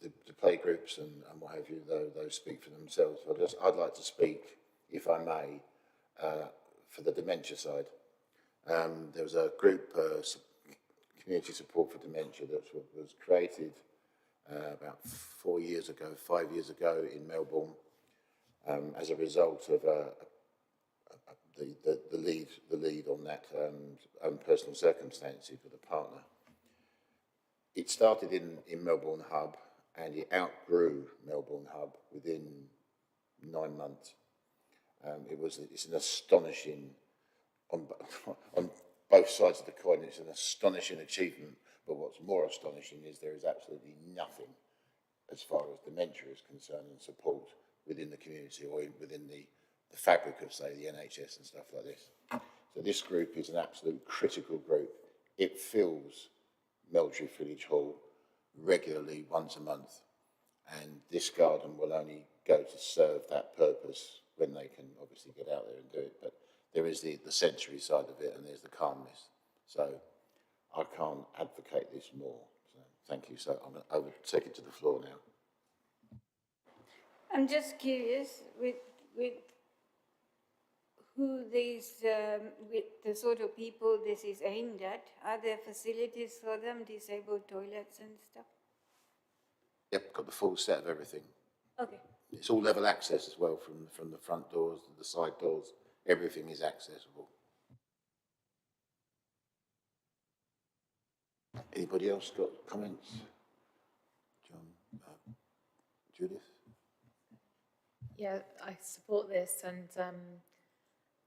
Speaker 1: The play groups and what have you, those speak for themselves. I'd like to speak, if I may, for the dementia side. There was a group, Community Support for Dementia, that was created about 5 years ago in Melbourne, as a result of the lead on that own personal circumstances with a partner. It started in Melbourne Hub, and it outgrew Melbourne Hub within 9 months. It's an astonishing, on both sides of the coin, it's an astonishing achievement. But what's more astonishing is there is absolutely nothing as far as dementia is concerned and support within the community or within the fabric of, say, the NHS and stuff like this. So this group is an absolute critical group. It fills Meldrew Village Hall regularly once a month, and this garden will only go to serve that purpose when they can obviously get out there and do it. But there is the sensory side of it, and there's the calmness. So I can't advocate this more. So thank you. So I will take it to the floor now.
Speaker 6: I'm just curious with who these, with the sort of people this is aimed at. Are there facilities for them, disabled toilets and stuff?
Speaker 1: Yep, got the full set of everything.
Speaker 6: Okay.
Speaker 1: It's all level access as well, from the front doors to the side doors. Everything is accessible. Anybody else got comments? John, Judith?
Speaker 7: Yeah, I support this, and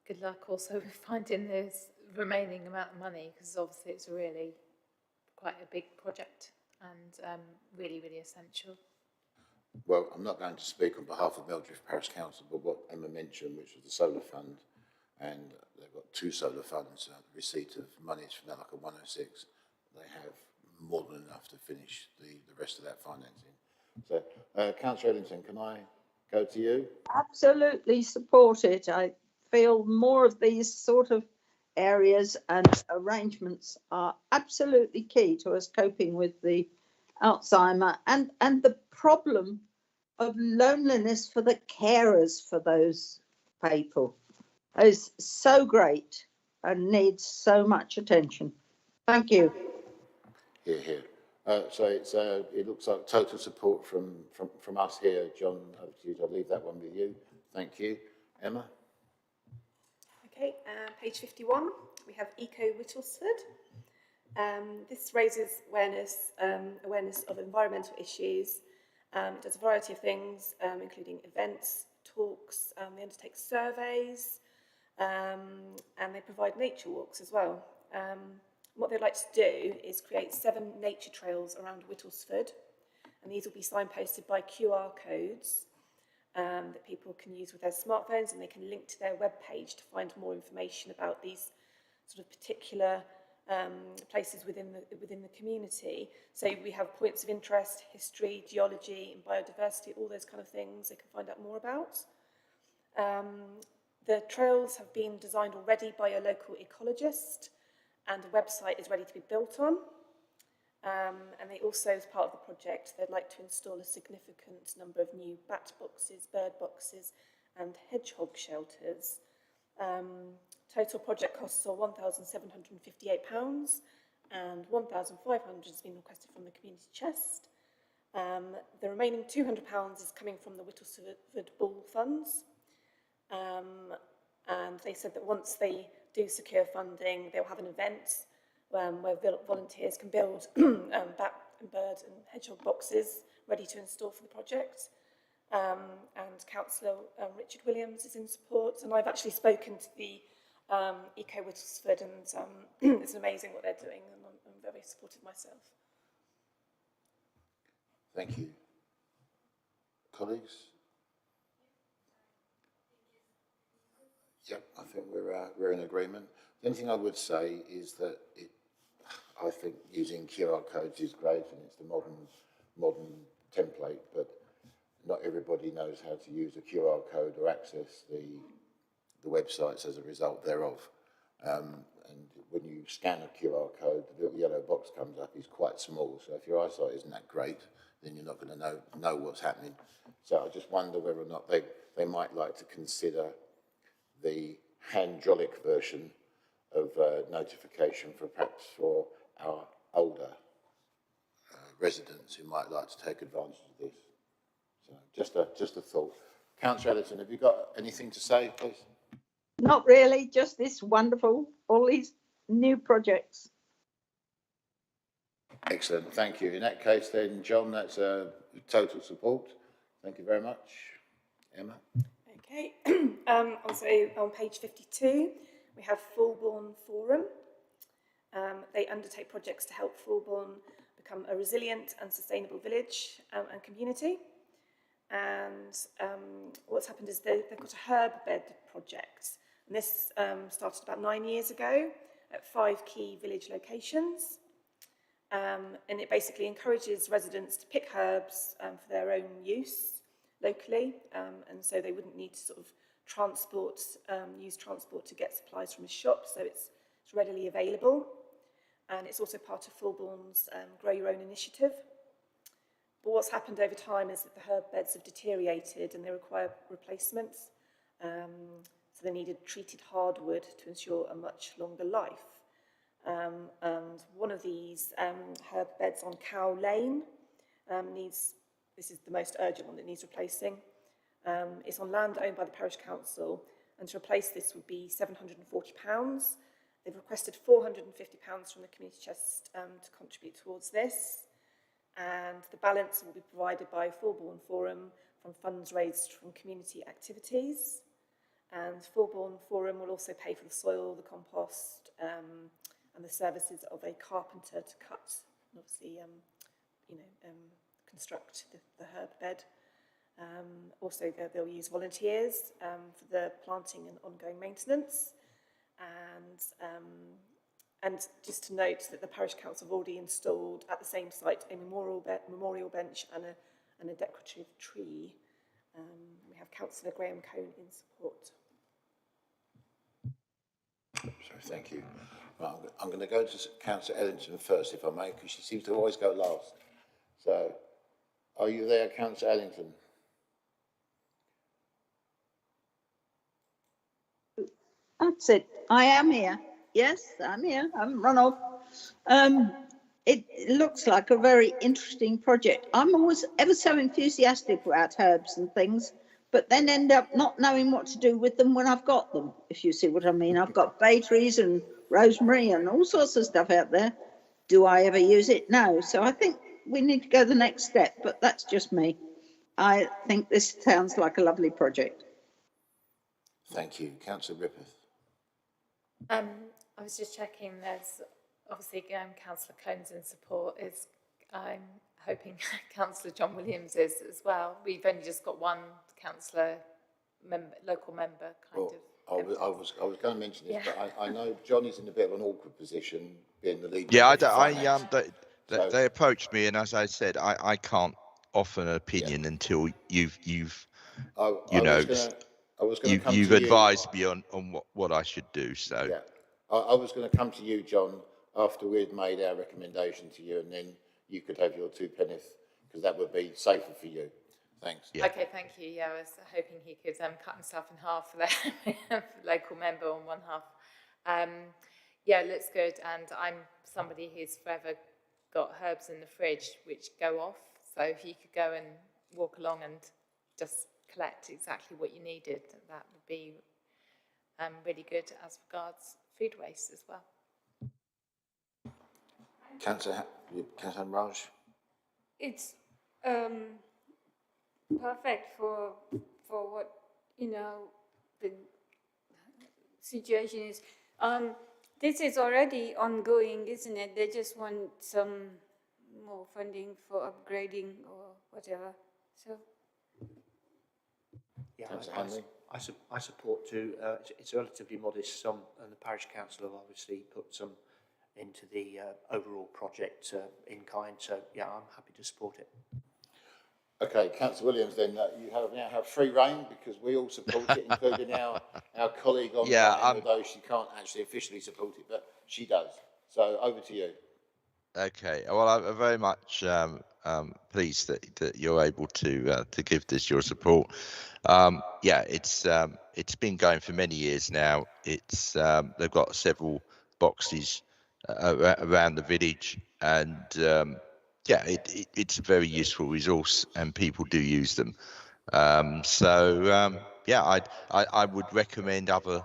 Speaker 7: good luck also with finding this remaining amount of money, because obviously it's really quite a big project and really, really essential.
Speaker 1: Well, I'm not going to speak on behalf of Meldrew Parish Council, but what Emma mentioned, which was the solar fund, and they've got 2 solar funds, receipt of monies from that, like a 106. They have more than enough to finish the rest of that financing. So, Councillor Ellington, can I go to you?
Speaker 5: Absolutely support it. I feel more of these sort of areas and arrangements are absolutely key to us coping with the Alzheimer and the problem of loneliness for the carers for those people is so great and needs so much attention. Thank you.
Speaker 1: Here, here. So it looks like total support from us here. John, over to you. I'll leave that one with you. Thank you. Emma?
Speaker 3: Okay, page 51, we have Eco Whittlesford. This raises awareness of environmental issues. It does a variety of things, including events, talks. They undertake surveys, and they provide nature walks as well. What they'd like to do is create 7 nature trails around Whittlesford, and these will be signposted by QR codes that people can use with their smartphones, and they can link to their webpage to find more information about these sort of particular places within the community. So we have points of interest, history, geology and biodiversity, all those kind of things they can find out more about. The trails have been designed already by a local ecologist, and a website is ready to be built on. And they also, as part of the project, they'd like to install a significant number of new bat boxes, bird boxes and hedgehog shelters Total project costs are £1,758 and £1,500 has been requested from the community chest. The remaining £200 is coming from the Whittlesford Ball funds. And they said that once they do secure funding, they'll have an event where volunteers can build bat and bird and hedgehog boxes ready to install for the project. And Councillor Richard Williams is in support, and I've actually spoken to the Eco Whittlesford, and it's amazing what they're doing, and I'm very supportive myself.
Speaker 1: Thank you. Colleagues? Yep, I think we're in agreement. The only thing I would say is that I think using QR codes is great, and it's the modern template, but not everybody knows how to use a QR code or access the websites as a result thereof. And when you scan a QR code, the little yellow box comes up, is quite small. So if your eyesight isn't that great, then you're not going to know what's happening. So I just wonder whether or not they might like to consider the hydraulic version of notification perhaps for our older residents who might like to take advantage of this. So just a thought. Councillor Ellison, have you got anything to say, please?
Speaker 5: Not really, just this wonderful, all these new projects.
Speaker 1: Excellent, thank you. In that case then, John, that's total support. Thank you very much. Emma?
Speaker 3: Okay, also on page 52, we have Fulbourn Forum. They undertake projects to help Fulbourn become a resilient and sustainable village and community. And what's happened is they've got a herb bed project. And this started about 9 years ago at 5 key village locations. And it basically encourages residents to pick herbs for their own use locally. And so they wouldn't need to sort of use transport to get supplies from a shop. So it's readily available. And it's also part of Fulbourn's Grow Your Own initiative. But what's happened over time is that the herb beds have deteriorated and they require replacements. So they needed treated hardwood to ensure a much longer life. And one of these herb beds on Cow Lane this is the most urgent one that needs replacing. It's on land owned by the parish council, and to replace this would be £740. They've requested £450 from the community chest to contribute towards this. And the balance will be provided by Fulbourn Forum from funds raised from community activities. And Fulbourn Forum will also pay for the soil, the compost, and the services of a carpenter to cut and obviously, construct the herb bed. Also, they'll use volunteers for the planting and ongoing maintenance. And just to note that the parish council have already installed at the same site a memorial bench and a decorative tree. We have Councillor Graham Cone in support.
Speaker 1: So thank you. Right, I'm going to go to Councillor Ellington first, if I may, because she seems to always go last. So, are you there, Councillor Ellington?
Speaker 5: That's it. I am here. Yes, I'm here. I haven't run off. It looks like a very interesting project. I'm always ever so enthusiastic about herbs and things, but then end up not knowing what to do with them when I've got them, if you see what I mean. I've got bay trees and rosemary and all sorts of stuff out there. Do I ever use it? No. So I think we need to go the next step, but that's just me. I think this sounds like a lovely project.
Speaker 1: Thank you. Councillor Rippeth.
Speaker 7: I was just checking, there's obviously Councillor Cone's in support. I'm hoping Councillor John Williams is as well. We've only just got one councillor, local member kind of.
Speaker 1: I was going to mention this, yeah. But I know John is in a bit of an awkward position, being the leader.
Speaker 9: Yeah, they approached me, and as I said, I can't offer an opinion until you've advised me on what I should do. So
Speaker 1: yeah, I was going to come to you, John, after we'd made our recommendation to you, and then you could have your 2 pence, because that would be safer for you. Thanks.
Speaker 9: Yeah.
Speaker 7: Okay, thank you. Yeah, I was hoping he could cut himself in half for the local member on one half. Yeah, looks good. And I'm somebody who's forever got herbs in the fridge which go off. So if you could go and walk along and just collect exactly what you needed, that would be really good as regards food waste as well.
Speaker 1: Councillor Raj.
Speaker 6: It's perfect for what, you know, the situation is. This is already ongoing, isn't it? They just want some more funding for upgrading or whatever. So
Speaker 8: Yeah,
Speaker 1: Councillor Hanley.
Speaker 8: I support too. It's a relatively modest sum, and the parish council have obviously put some into the overall project in kind. So yeah, I'm happy to support it.
Speaker 1: Okay, Councillor Williams, then you now have free rein because we all support it, including our colleague online, although she can't actually officially support it, but she does. So over to you. Okay.
Speaker 9: Well, I'm very much pleased that you're able to give this your support. Yeah, it's been going for many years now. It's they've got several boxes around the village, and yeah, it's a very useful resource, and people do use them. Yeah, I would recommend other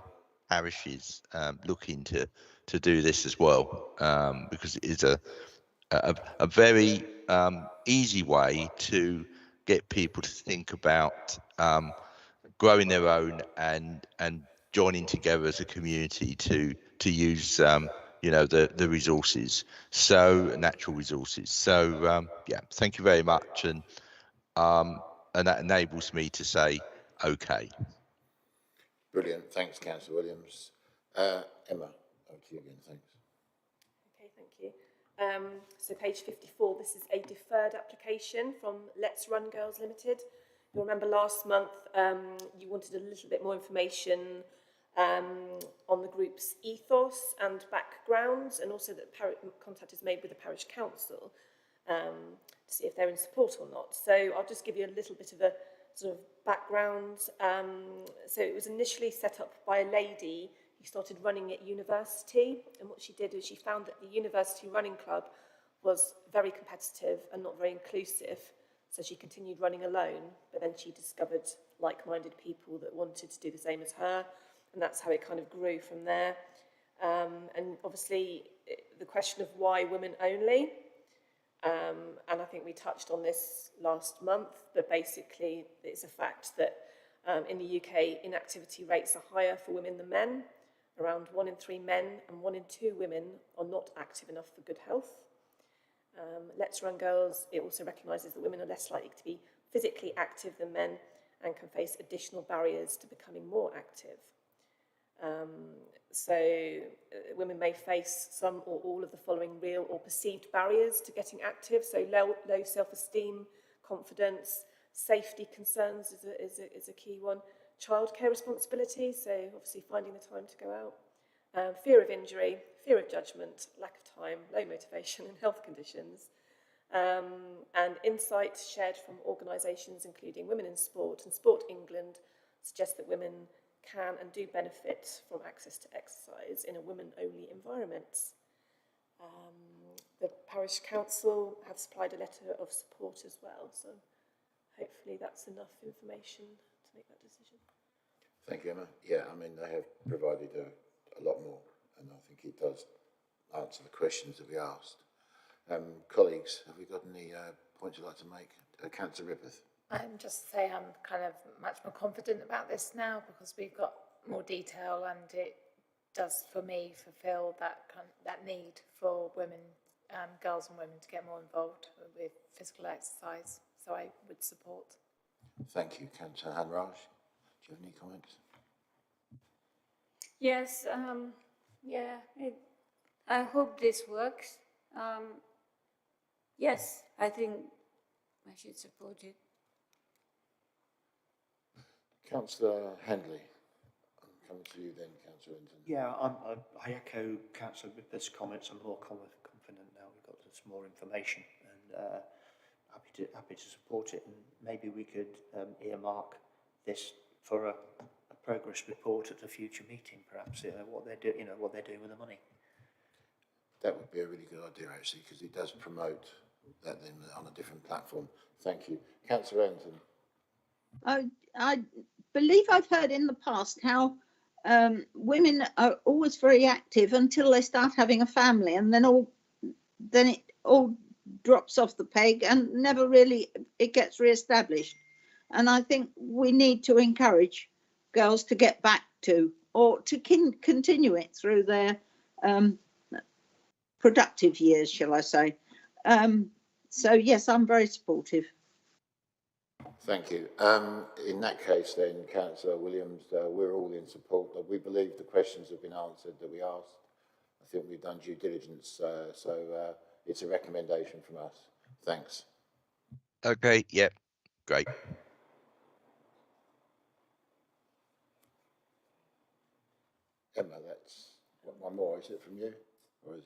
Speaker 9: parishes looking to do this as well, because it is a very easy way to get people to think about growing their own and joining together as a community to use you know, the resources, so natural resources. So yeah, thank you very much, and that enables me to say okay.
Speaker 1: Brilliant. Thanks, Councillor Williams. Emma, over to you again. Thanks.
Speaker 3: Okay, thank you. So page 54, this is a deferred application from Let's Run Girls Limited. You'll remember last month you wanted a little bit more information on the group's ethos and background, and also that contact is made with the parish council to see if they're in support or not. So I'll just give you a little bit of a sort of background. So it was initially set up by a lady who started running at university, and what she did is she found that the university running club was very competitive and not very inclusive, so she continued running alone, but then she discovered like-minded people that wanted to do the same as her, and that's how it kind of grew from there. And obviously the question of why women only, and I think we touched on this last month, but basically it's a fact that in the UK inactivity rates are higher for women than men. Around 1 in 3 men and 1 in 2 women are not active enough for good health. Let's Run Girls, it also recognises that women are less likely to be physically active than men and can face additional barriers to becoming more active. Women may face some or all of the following real or perceived barriers to getting active. So low self-esteem, confidence, safety concerns is a key one. Childcare responsibilities, so obviously finding the time to go out. Fear of injury, fear of judgment, lack of time, low motivation and health conditions. And insights shared from organisations including Women in Sport and Sport England suggest that women can and do benefit from access to exercise in a women-only environment. The Parish Council have supplied a letter of support as well, so hopefully that's enough information to make that decision.
Speaker 1: Thank you, Emma. Yeah, I mean, they have provided a lot more, and I think it does answer the questions that we asked. Colleagues, have we got any points you'd like to make? Councillor Rippeth.
Speaker 7: Just say I'm kind of much more confident about this now because we've got more detail, and it does, for me, fulfil that need for women, girls and women to get more involved with physical exercise. So I would support.
Speaker 1: Thank you, Councillor Hanraj. Do you have any comments?
Speaker 6: yes, yeah, I hope this works. Yes, I think I should support it.
Speaker 1: Councillor Handley. I'm coming to you then, Councillor Linton.
Speaker 8: Yeah, I echo Councillor Rippeth's comments. I'm more confident now we've got some more information, and happy to support it, and maybe we could earmark this for a progress report at a future meeting, perhaps, what they're doing, what they're doing with the money.
Speaker 1: That would be a really good idea, actually, because it does promote that then on a different platform. Thank you. Councillor Ellington.
Speaker 5: I believe I've heard in the past how women are always very active until they start having a family, and then it all drops off the peg and never really it gets re-established. And I think we need to encourage girls to get back to, or to continue it through their productive years, shall I say. So yes, I'm very supportive.
Speaker 1: Thank you. In that case then, Councillor Williams, we're all in support. We believe the questions have been answered that we asked. I think we've done due diligence, so it's a recommendation from us. Thanks.
Speaker 9: Okay, yeah, great.
Speaker 1: Emma, that's one more, is it from you? Or is...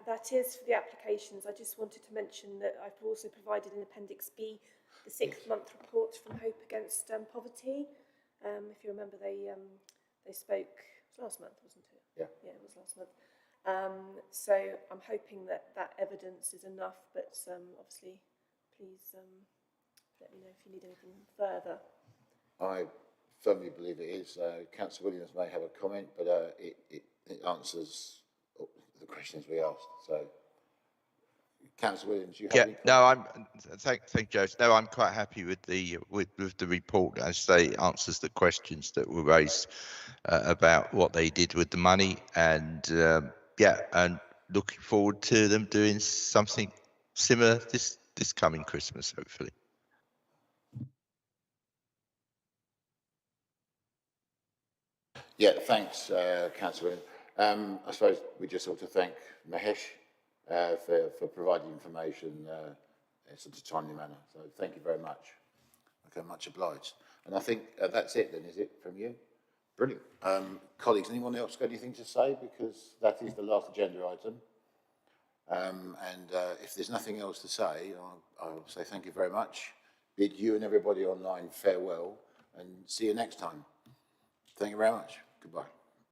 Speaker 3: That is for the applications. I just wanted to mention that I've also provided in Appendix B the 6-month report from Hope Against Poverty. If you remember, they spoke, it was last month, wasn't it?
Speaker 1: Yeah.
Speaker 3: Yeah, it was last month. So I'm hoping that that evidence is enough, but obviously, please let me know if you need anything further.
Speaker 1: I firmly believe it is. Councillor Williams may have a comment, but it answers the questions we asked. So, Councillor Williams, you have any comments?
Speaker 9: Thank you, Joe. No, I'm quite happy with the report, as they answers the questions that were raised about what they did with the money, and and looking forward to them doing something similar this coming Christmas, hopefully.
Speaker 1: Yeah, thanks, Councillor Williams. I suppose we just ought to thank Mahesh for providing information in such a timely manner. So thank you very much. Okay, much obliged. And I think that's it then, is it, from you? Brilliant. Colleagues, anyone else got anything to say? Because that is the last agenda item. If there's nothing else to say, I'll say thank you very much. Bid you and everybody online farewell, and see you next time. Thank you very much. Goodbye.